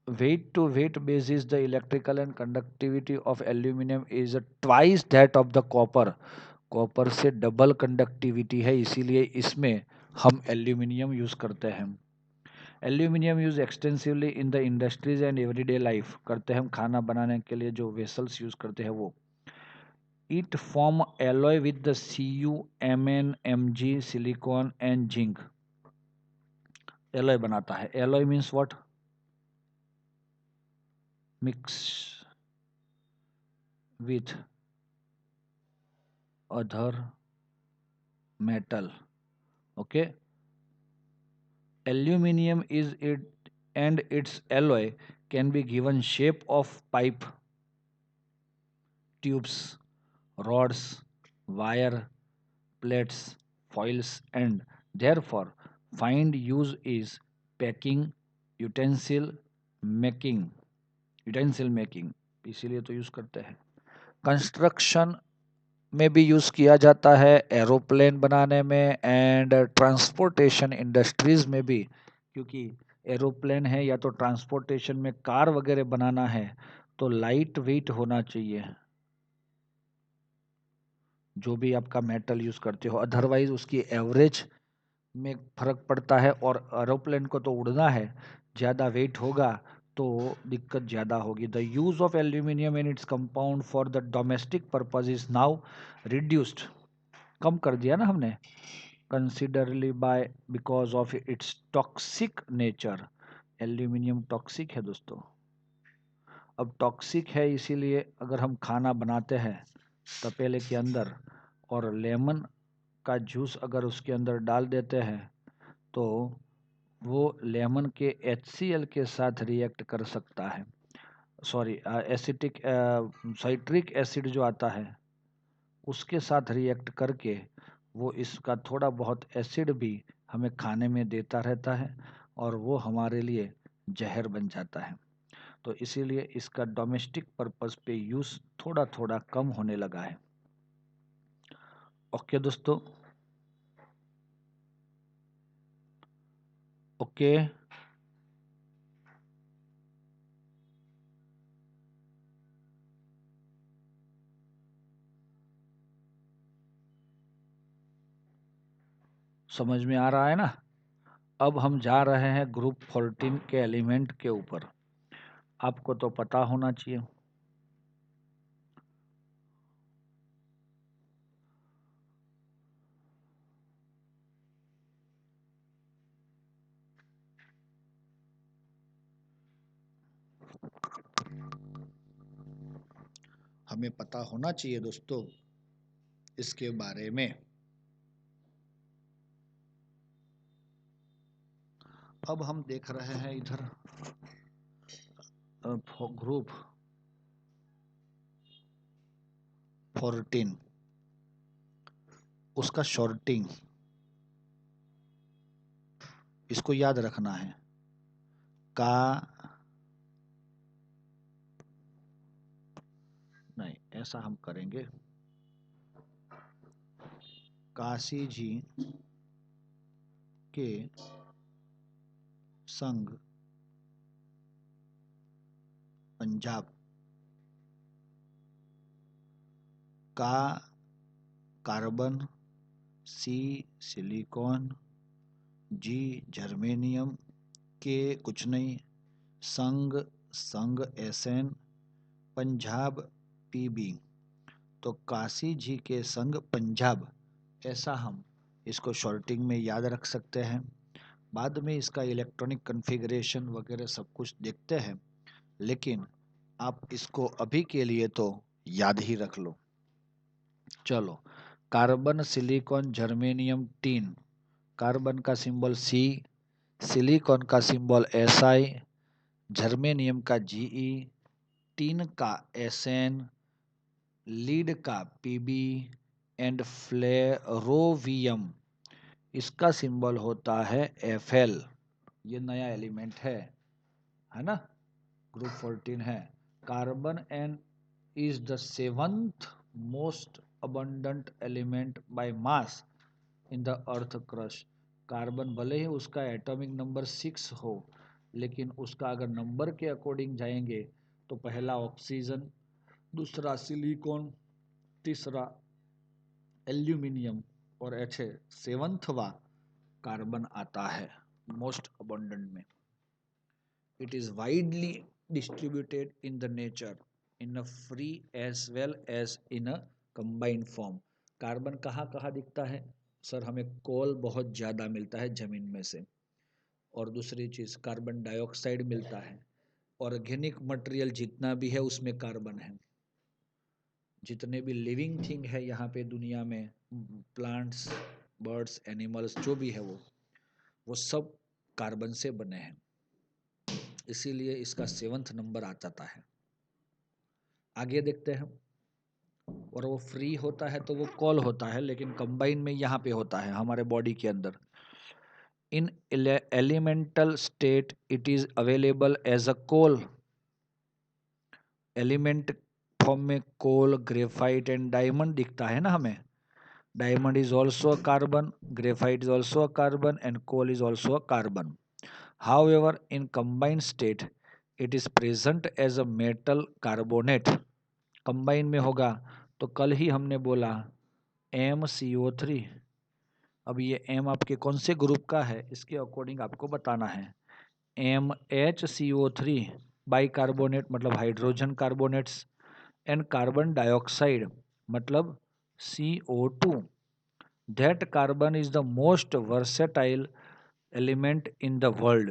weight to weight basis the electrical and conductivity of aluminum is twice that of the copper। Copper से डबल कंडक्टिविटी है, इसीलिए इसमें हम एल्यूमिनियम यूज करते हैं। Aluminium use extensively in the industries and everyday life, करते हैं हम खाना बनाने के लिए जो वेसल्स यूज करते हैं वो। It form alloy with the CuMnMg silicon and zinc, alloy बनाता है। Alloy means what? Mix with other metal, okay? Aluminium is it, and its alloy can be given shape of pipe, tubes, rods, wire, plates, foils, and therefore find use is packing, utensil making, utensil making, इसीलिए तो use करते हैं। Construction में भी use किया जाता है, aeroplane बनाने में, एंड ट्रांसपोर्टेशन इंडस्ट्रीज़ में भी, क्योंकि एरोप्लेन है या तो ट्रांसपोर्टेशन में कार वगैरह बनाना है तो लाइट वेट होना चाहिए जो भी आपका मेटल यूज़ करते हो, अदरवाइज उसकी एवरेज में फर्क पड़ता है। और एरोप्लेन को तो उड़ना है, ज़्यादा वेट होगा तो दिक्कत ज़्यादा होगी। The use of aluminium in its compound for the domestic purpose is now reduced, कम कर दिया ना हमने, considerably by because of its toxic nature. Aluminium toxic है दोस्तों। अब टॉक्सिक है इसीलिए अगर हम खाना बनाते हैं तपेले के अंदर और लेमन का जूस अगर उसके अंदर डाल देते हैं तो वो लेमन के HCl के साथ रिएक्ट कर सकता है। सॉरी, एसिटिक साइट्रिक एसिड जो आता है उसके साथ रिएक्ट करके वो इसका थोड़ा बहुत एसिड भी हमें खाने में देता रहता है और वो हमारे लिए जहर बन जाता है। तो इसीलिए इसका डोमेस्टिक पर्पस पे यूज़ थोड़ा थोड़ा कम होने लगा है। ओके दोस्तों, ओके। समझ में आ रहा है ना? अब हम जा रहे हैं ग्रुप 14 के एलिमेंट के ऊपर। आपको तो पता होना चाहिए। हमें पता होना चाहिए दोस्तों इसके बारे में। अब हम देख रहे हैं इधर ग्रुप 14, उसका शॉर्टिंग, इसको याद रखना है। का नहीं, ऐसा हम करेंगे, काशी जी के संग पंजाब का कार्बन, सी सिलिकॉन, जी जर्मेनियम के कुछ नहीं, संग संग SN, पंजाब PB। तो काशी जी के संग पंजाब, ऐसा हम इसको शॉर्टिंग में याद रख सकते हैं। बाद में इसका इलेक्ट्रॉनिक कॉन्फ़िगरेशन वगैरह सब कुछ देखते हैं, लेकिन आप इसको अभी के लिए तो याद ही रख लो। चलो, carbon silicon germanium tin, carbon का सिंबल C, सिलिकॉन का सिंबल SI, जर्मेनियम का GE, टीन का एसएन, लीड का पीबी एंड फ्लेरोवियम इसका सिंबल होता है एफएल। ये नया एलिमेंट है ना, ग्रुप 14 है। Carbon an is the seventh most abundant element by mass in the earth crust. Carbon भले ही उसका एटॉमिक नंबर 6 हो, लेकिन उसका अगर नंबर के अकॉर्डिंग जाएंगे तो पहला ऑक्सीजन, दूसरा सिलिकॉन, तीसरा एल्यूमिनियम और ऐसे सेवंथवा कार्बन आता है मोस्ट अबंडेंट में। It is widely distributed in the nature in a free as well as in a combined form. Carbon कहाँ कहाँ दिखता है सर? हमें कोल बहुत ज़्यादा मिलता है ज़मीन में से, और दूसरी चीज़ कार्बन डाइऑक्साइड मिलता है। ऑर्गेनिक मटेरियल जितना भी है उसमें कार्बन है। जितने भी लिविंग थिंग है यहाँ पे दुनिया में, प्लांट्स, बर्ड्स, एनिमल्स जो भी है वो सब कार्बन से बने हैं, इसीलिए इसका 7वां नंबर आ जाता है। आगे देखते हैं। और वो फ्री होता है तो वो कॉल होता है, लेकिन कंबाइन में यहाँ पे होता है हमारे बॉडी के अंदर। In elemental state it is available as a coal. Element form में कोल, ग्रेफाइट एंड डायमंड दिखता है ना हमें। Diamond is also a carbon, graphite is also a carbon and coal is also a carbon. However, in combined state, it is present as a metal carbonate. Combine में होगा तो कल ही हमने बोला MCO3। अब ये M आपके कौन से ग्रुप का है इसके अकॉर्डिंग आपको बताना है। MHCO3 बाई कार्बोनेट मतलब hydrogen carbonates, and carbon dioxide मतलब CO2। That carbon is the most versatile element in the world.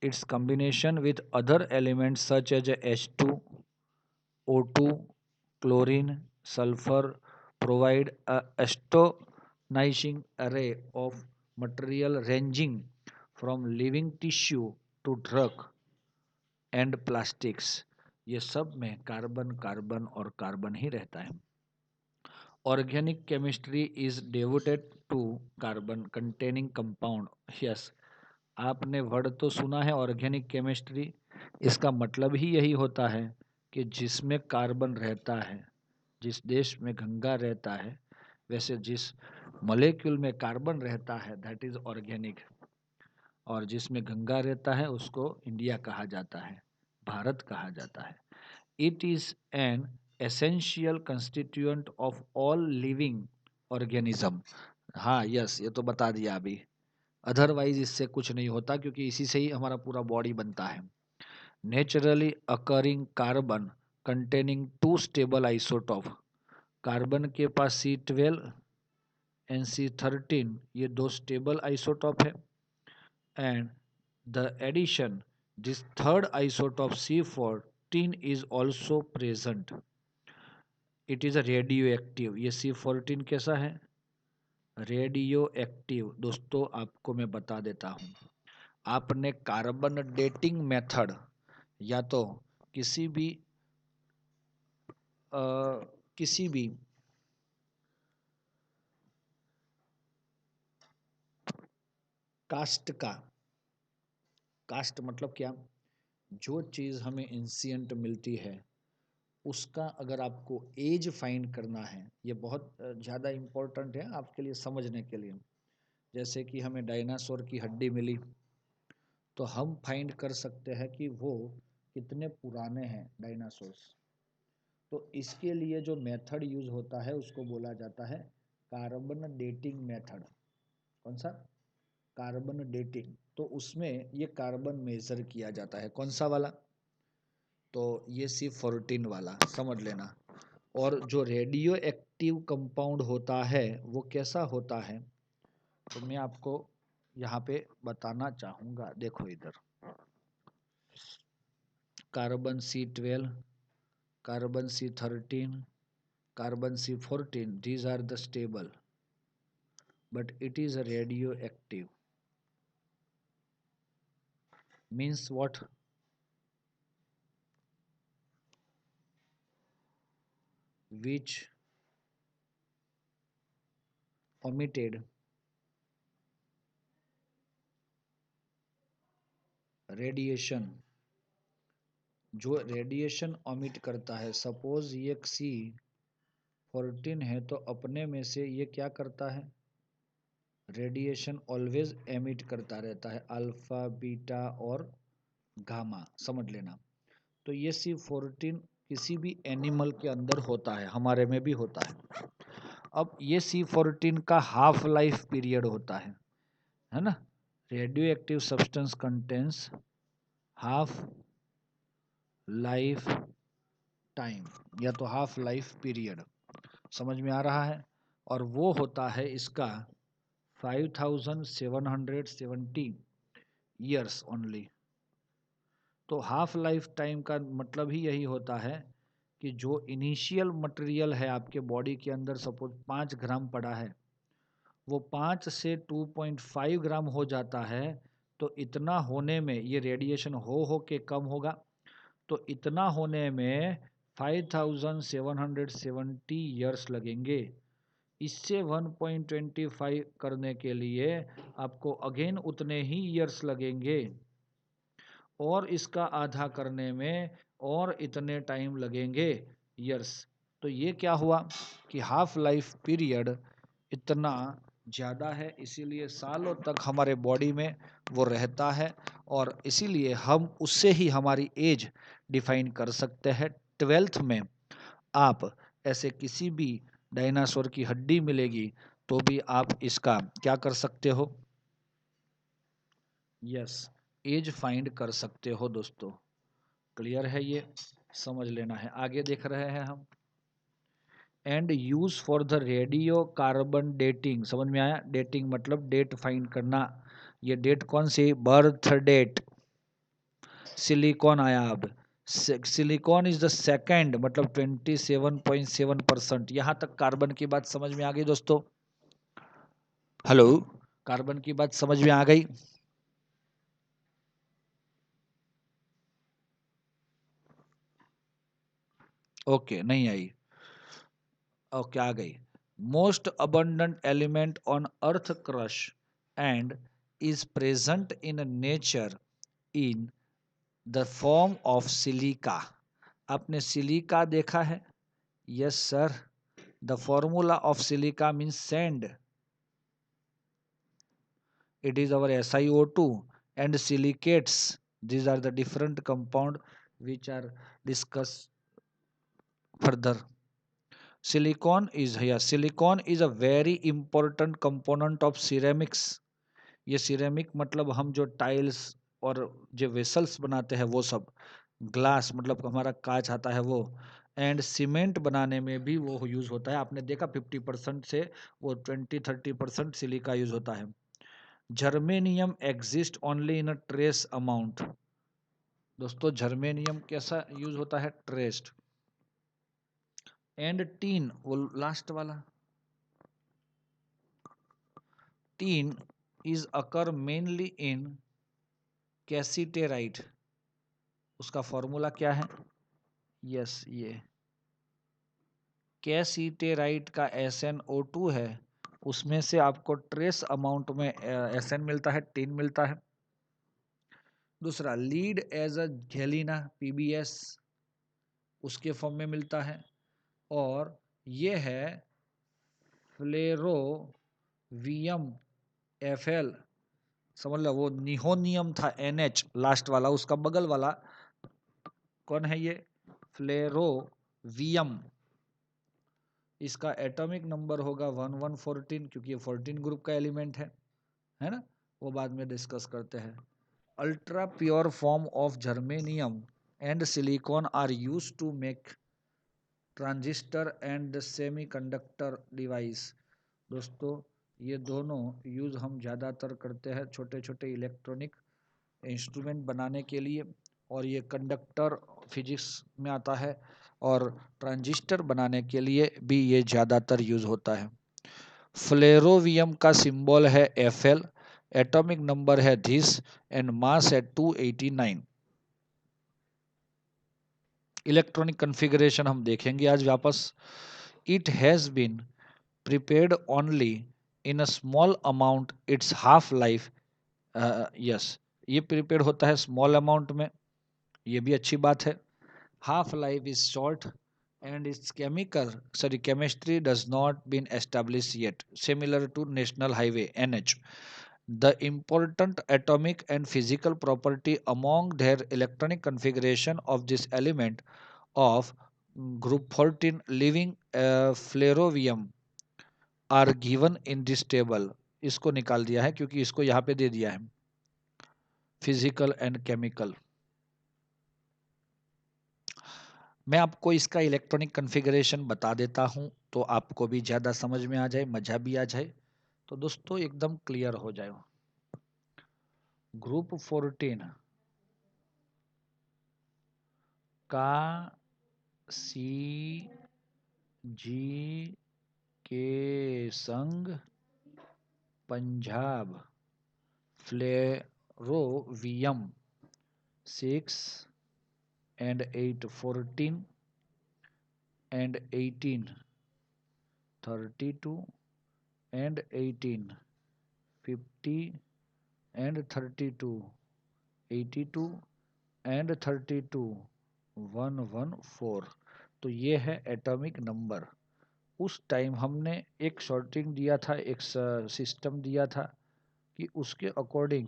Its combination with other elements such as H2, O2, chlorine, sulfur provide a astonishing array of material ranging from living tissue to drug and plastics। ये सब में carbon carbon और carbon ही रहता है। Organic chemistry is devoted to carbon containing compound। Yes, आपने word तो सुना है ऑर्गेनिक केमिस्ट्री। इसका मतलब ही यही होता है कि जिसमें कार्बन रहता है, जिस देश में गंगा रहता है, वैसे जिस मॉलिक्यूल में कार्बन रहता है दैट इज ऑर्गेनिक। और जिसमें गंगा रहता है उसको इंडिया कहा जाता है, भारत कहा जाता है। It is an essential constituent of all living organism. हाँ यस, ये तो बता दिया अभी। अदरवाइज इससे कुछ नहीं होता, क्योंकि इसी से ही हमारा पूरा बॉडी बनता है। Naturally occurring carbon containing two stable isotope. Carbon के पास C12 एंड C13 ये दो स्टेबल आइसोटॉप है। And the addition this third isotope C14 is also present. It is a radioactive. ये C14 कैसा है? Radioactive. दोस्तों आपको मैं बता देता हूँ, आपने कार्बन डेटिंग मेथड या तो किसी भी अ, किसी भी कास्ट का, कास्ट मतलब क्या, जो चीज़ हमें इंसियंट मिलती है उसका अगर आपको एज फाइंड करना है, ये बहुत ज़्यादा इम्पोर्टेंट है आपके लिए समझने के लिए। जैसे कि हमें डायनासोर की हड्डी मिली तो हम फाइंड कर सकते हैं कि वो कितने पुराने हैं डायनासोर्स। तो इसके लिए जो मेथड यूज होता है उसको बोला जाता है कार्बन डेटिंग मेथड। कौन सा? Carbon dating. तो उसमें ये कार्बन मेजर किया जाता है। कौन सा वाला? तो ये C14 वाला समझ लेना। और जो रेडियो एक्टिव कंपाउंड होता है वो कैसा होता है, तो मैं आपको यहाँ पे बताना चाहूँगा। देखो इधर, carbon C12, carbon C13, carbon C14, these are the stable, but it is a radioactive। Means what? which omitted radiation, जो रेडिएशन ऑमिट करता है, सपोज ये C14 है तो अपने में से ये क्या करता है, रेडिएशन ऑलवेज एमिट करता रहता है, अल्फा बीटा और गामा, समझ लेना। तो ये C14 किसी भी एनिमल के अंदर होता है, हमारे में भी होता है। अब ये C14 का हाफ लाइफ पीरियड होता है ना। Radio active substance contains half life time या तो हाफ लाइफ पीरियड, समझ में आ रहा है। और वो होता है इसका 5770 ईयर्स ओनली। तो हाफ लाइफ टाइम का मतलब ही यही होता है कि जो इनिशियल मटेरियल है आपके बॉडी के अंदर, सपोज 5 ग्राम पड़ा है, वो 5 से 2.5 ग्राम हो जाता है। तो इतना होने में ये रेडिएशन हो के कम होगा। तो इतना होने में 5770 ईयर्स लगेंगे। इससे 1.25 करने के लिए आपको अगेन उतने ही ईयर्स लगेंगे, और इसका आधा करने में और इतने टाइम लगेंगे ईयर्स। तो ये क्या हुआ कि हाफ लाइफ पीरियड इतना ज़्यादा है, इसीलिए सालों तक हमारे बॉडी में वो रहता है, और इसीलिए हम उससे ही हमारी एज डिफाइन कर सकते हैं। 12th में आप ऐसे किसी भी डायनासोर की हड्डी मिलेगी तो भी आप इसका क्या कर सकते हो, यस, एज फाइंड कर सकते हो दोस्तों। क्लियर है, ये समझ लेना है। आगे देख रहे हैं हम, and use for the radio carbon dating, समझ में आया। डेटिंग मतलब डेट फाइंड करना। ये डेट कौन सी, बर्थ डेट। सिलिकॉन आया, अब सिलिकॉन इज द सेकेंड, मतलब 27.7%। यहां तक कार्बन की बात समझ में आ गई दोस्तों। हेलो, कार्बन की बात समझ में आ गई। ओके, नहीं आई। ओके, आ गई। Most abundant element on earth crush and is present in nature in the form of silica. आपने सिलिका देखा है? Yes sir. The formula of silica means sand. It is our SiO2 and silicates. These are the different compound which are discussed further. Silicon is a very important component of ceramics. ये ceramic मतलब हम जो tiles और जो vessels बनाते हैं वो सब, ग्लास मतलब हमारा कांच आता है वो, एंड सीमेंट बनाने में भी वो यूज होता है। आपने देखा 50% से वो 20-30% सिलिका यूज होता है। Germanium exist only in a trace amount. दोस्तों जर्मेनियम कैसा यूज होता है, ट्रेस्ड। एंड टीन, वो लास्ट वाला, tin is occur mainly in cassiterite. उसका फॉर्मूला क्या है, यस ये कैसीटेराइट का SnO2 है, उसमें से आपको ट्रेस अमाउंट में Sn मिलता है, टीन मिलता है। दूसरा, lead as a galena PbS, उसके फॉर्म में मिलता है। और ये है फ्लेरोवियम Fl, समझ लो वो निहोनियम था NH लास्ट वाला, उसका बगल वाला कौन है, ये फ्लेरोवियम। इसका एटॉमिक नंबर होगा 1114, क्योंकि ये 14 ग्रुप का एलिमेंट है ना। वो बाद में डिस्कस करते हैं। Ultra pure form of germanium and silicon are use to make transistor and semiconductor device. दोस्तों ये दोनों यूज हम ज़्यादातर करते हैं छोटे छोटे इलेक्ट्रॉनिक इंस्ट्रूमेंट बनाने के लिए, और ये कंडक्टर फिजिक्स में आता है, और ट्रांजिस्टर बनाने के लिए भी ये ज़्यादातर यूज होता है। फ्लेरोवियम का सिंबल है Fl, एटॉमिक नंबर है दिस, एंड मास है 289। इलेक्ट्रॉनिक कॉन्फ़िगरेशन हम देखेंगे आज वापस। It has been prepared only in a small amount its half life। Yes, ये प्रिपेयर्ड होता है स्मॉल अमाउंट में, ये भी अच्छी बात है। Half life is short and its chemistry does not been established yet, similar to national highway NH. The important atomic and physical property among their electronic configuration of this element of group 14 living flerovium are given in this table. इसको निकाल दिया है क्योंकि इसको यहाँ पे दे दिया है फिजिकल एंड केमिकल। मैं आपको इसका इलेक्ट्रॉनिक कॉन्फ़िगरेशन बता देता हूं तो आपको भी ज़्यादा समझ में आ जाए, मज़ा भी आ जाए, तो दोस्तों एकदम क्लियर हो जाए। ग्रुप 14 का सी जी के संग Punjab flerovium 6 and 8 14 and 18 32 and 18 50 and 32 82 and 32 114। तो ये है एटॉमिक नंबर। उस टाइम हमने एक शॉर्टिंग दिया था, एक सिस्टम दिया था कि उसके according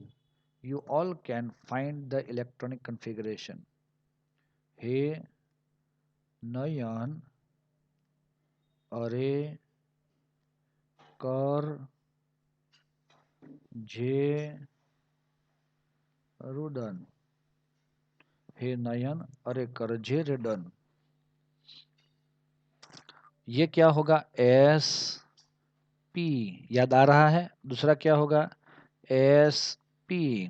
you all can find the electronic configuration. हे नयन अरे कर जे रुदन, हे नयन अरे करजे रेडन। ये क्या होगा? एस पी, याद आ रहा है? दूसरा क्या होगा? S P,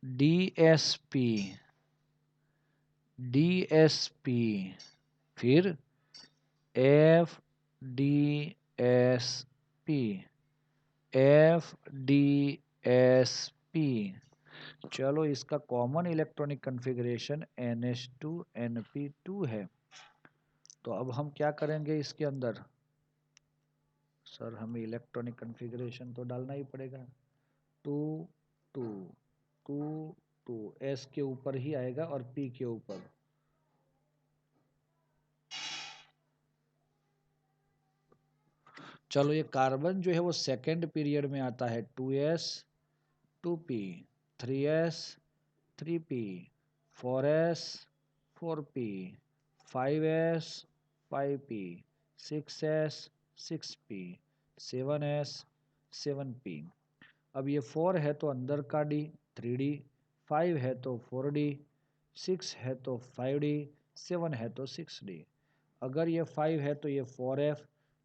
D S P, D S P, फिर F D S P, F D S P. चलो इसका common electronic configuration NH2 NP2 है। तो अब हम क्या करेंगे इसके अंदर? सर हमें इलेक्ट्रॉनिक कॉन्फ़िगरेशन तो डालना ही पड़ेगा। 2 2 2 2 S के ऊपर ही आएगा और P के ऊपर। चलो ये कार्बन जो है वो सेकेंड पीरियड में आता है। 2S 2P, 3S 3P, 4S 4P, 5S 5P, 6S 6P, 7S 7P। अब ये 4 है तो अंदर का D 3D, 5 है तो 4D, 6 है तो 5D, 7 है तो 6D। अगर ये 5 है तो ये 4F,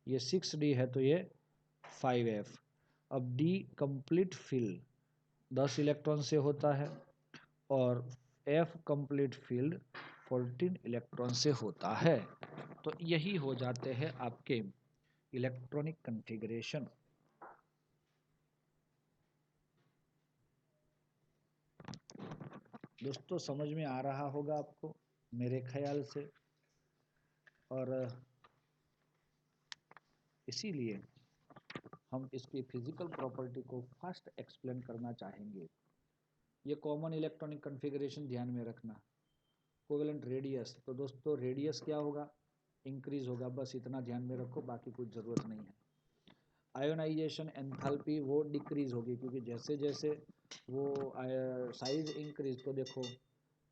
ये 6D है तो ये 5F। अब D कंप्लीट फिल 10 इलेक्ट्रॉन से होता है और F कंप्लीट फील्ड 14 इलेक्ट्रॉन से होता है। तो यही हो जाते हैं आपके इलेक्ट्रॉनिक कॉन्फ़िगरेशन। दोस्तों समझ में आ रहा होगा आपको मेरे ख्याल से, और इसीलिए हम इसकी फिजिकल प्रॉपर्टी को फर्स्ट एक्सप्लेन करना चाहेंगे। ये कॉमन इलेक्ट्रॉनिक कॉन्फ़िगरेशन ध्यान में रखना। कोवेलेंट रेडियस, तो दोस्तों रेडियस क्या होगा? इंक्रीज होगा, बस इतना ध्यान में रखो, बाकी कुछ ज़रूरत नहीं है। आयोनाइजेशन एंथैल्पी वो डिक्रीज होगी क्योंकि जैसे जैसे वो साइज इंक्रीज, तो देखो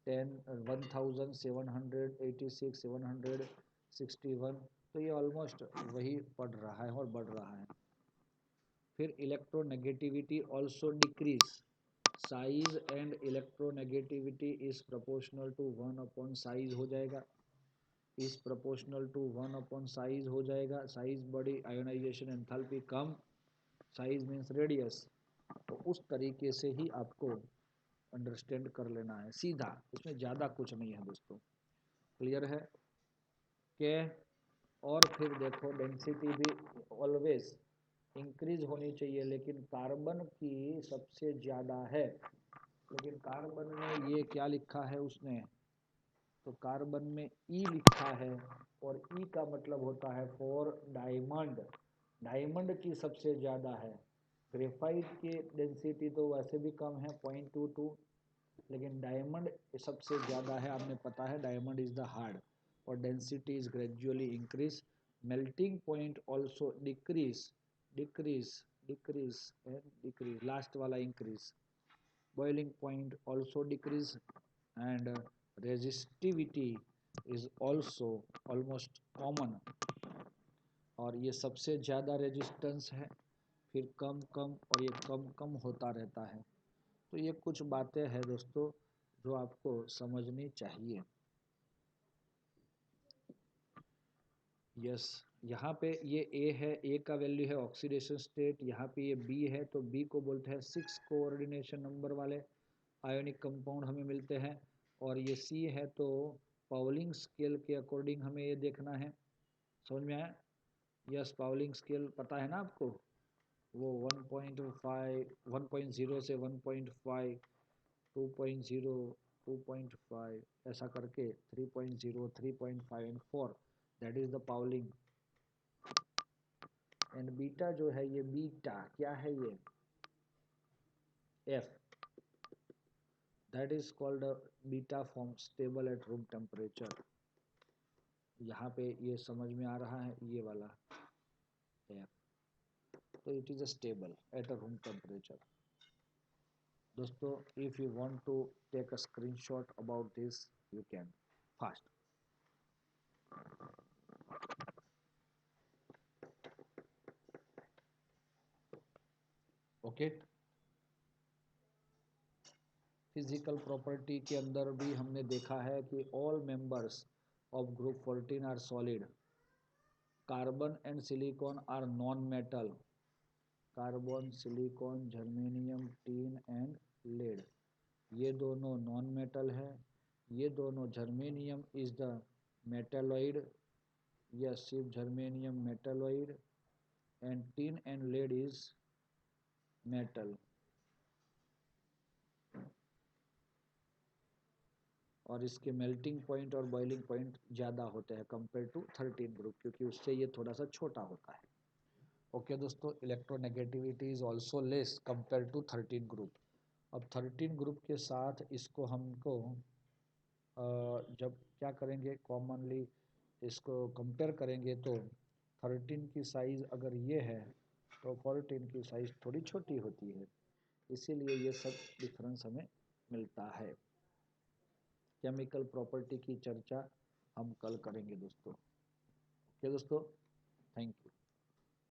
1786 761, तो ये ऑलमोस्ट वही पढ़ रहा है और बढ़ रहा है। फिर electronegativity also decrease, size and electronegativity is proportional to 1 size हो जाएगा, इज प्रोपोर्शनल टू 1 साइज हो जाएगा। साइज बड़ी, आयोनाइजेशन एंथैल्पी कम, साइज मीन्स रेडियस। तो उस तरीके से ही आपको अंडरस्टैंड कर लेना है सीधा, इसमें ज़्यादा कुछ नहीं है दोस्तों। क्लियर है के? और फिर देखो डेंसिटी भी ऑलवेज इंक्रीज होनी चाहिए, लेकिन कार्बन की सबसे ज़्यादा है। लेकिन कार्बन में ये क्या लिखा है उसने? तो कार्बन में ई लिखा है और ई का मतलब होता है फॉर डायमंड। डायमंड की सबसे ज़्यादा है। ग्रेफाइट की डेंसिटी तो वैसे भी कम है 0.22, लेकिन डायमंड सबसे ज़्यादा है। आपने पता है डायमंड इज़ द हार्ड और density is gradually increase. Melting point also decrease decrease decrease and decrease, last वाला increase. Boiling point also decrease and resistivity is also almost common. और ये सबसे ज़्यादा रेजिस्टेंस है, फिर कम कम और ये कम कम होता रहता है। तो ये कुछ बातें हैं दोस्तों जो आपको समझनी चाहिए। यस, यहाँ पे ये ए है, ए का वैल्यू है ऑक्सीडेशन स्टेट। यहाँ पे ये बी है तो बी को बोलते हैं 6 कोऑर्डिनेशन नंबर वाले आयोनिक कंपाउंड हमें मिलते हैं। और ये सी है तो पाउलिंग स्केल के अकॉर्डिंग हमें ये देखना है। समझ में आया? यस, पाउलिंग स्केल पता है ना आपको, वो 1.5 1.0 से 1.5 2.0 2.5 ऐसा करके 3.0 3.5 and 4, that is the Pauling. And beta जो है ये बीटा क्या है, ये F, that is called beta form stable at room temperature. यहाँ पे ये समझ में आ रहा है, ये वाला एफ, तो it is stable at a room temperature. दोस्तों if you want to take a screenshot about this you can fast. Okay, physical property के अंदर भी हमने देखा है कि all members of group 14 are solid. Carbon and silicon are non metal. Carbon, silicon, germanium, tin and lead, ये दोनों non metal है। ये दोनों, जर्मेनियम इज द मेटालॉइड, या सिर्फ germanium metalloid, and tin and lead is metal. और इसके melting point और बॉइलिंग पॉइंट ज़्यादा होते हैं कंपेयर टू 13 ग्रुप, क्योंकि उससे ये थोड़ा सा छोटा होता है। ओके दोस्तों, electronegativity is also less compare to 13 group. अब 13 ग्रुप के साथ इसको हमको जब क्या करेंगे, कॉमनली इसको कंपेयर करेंगे तो 13 की साइज़ अगर ये है तो 14 की साइज़ थोड़ी छोटी होती है, इसीलिए ये सब डिफरेंस हमें मिलता है। केमिकल प्रॉपर्टी की चर्चा हम कल करेंगे दोस्तों। ओके दोस्तों, थैंक यू।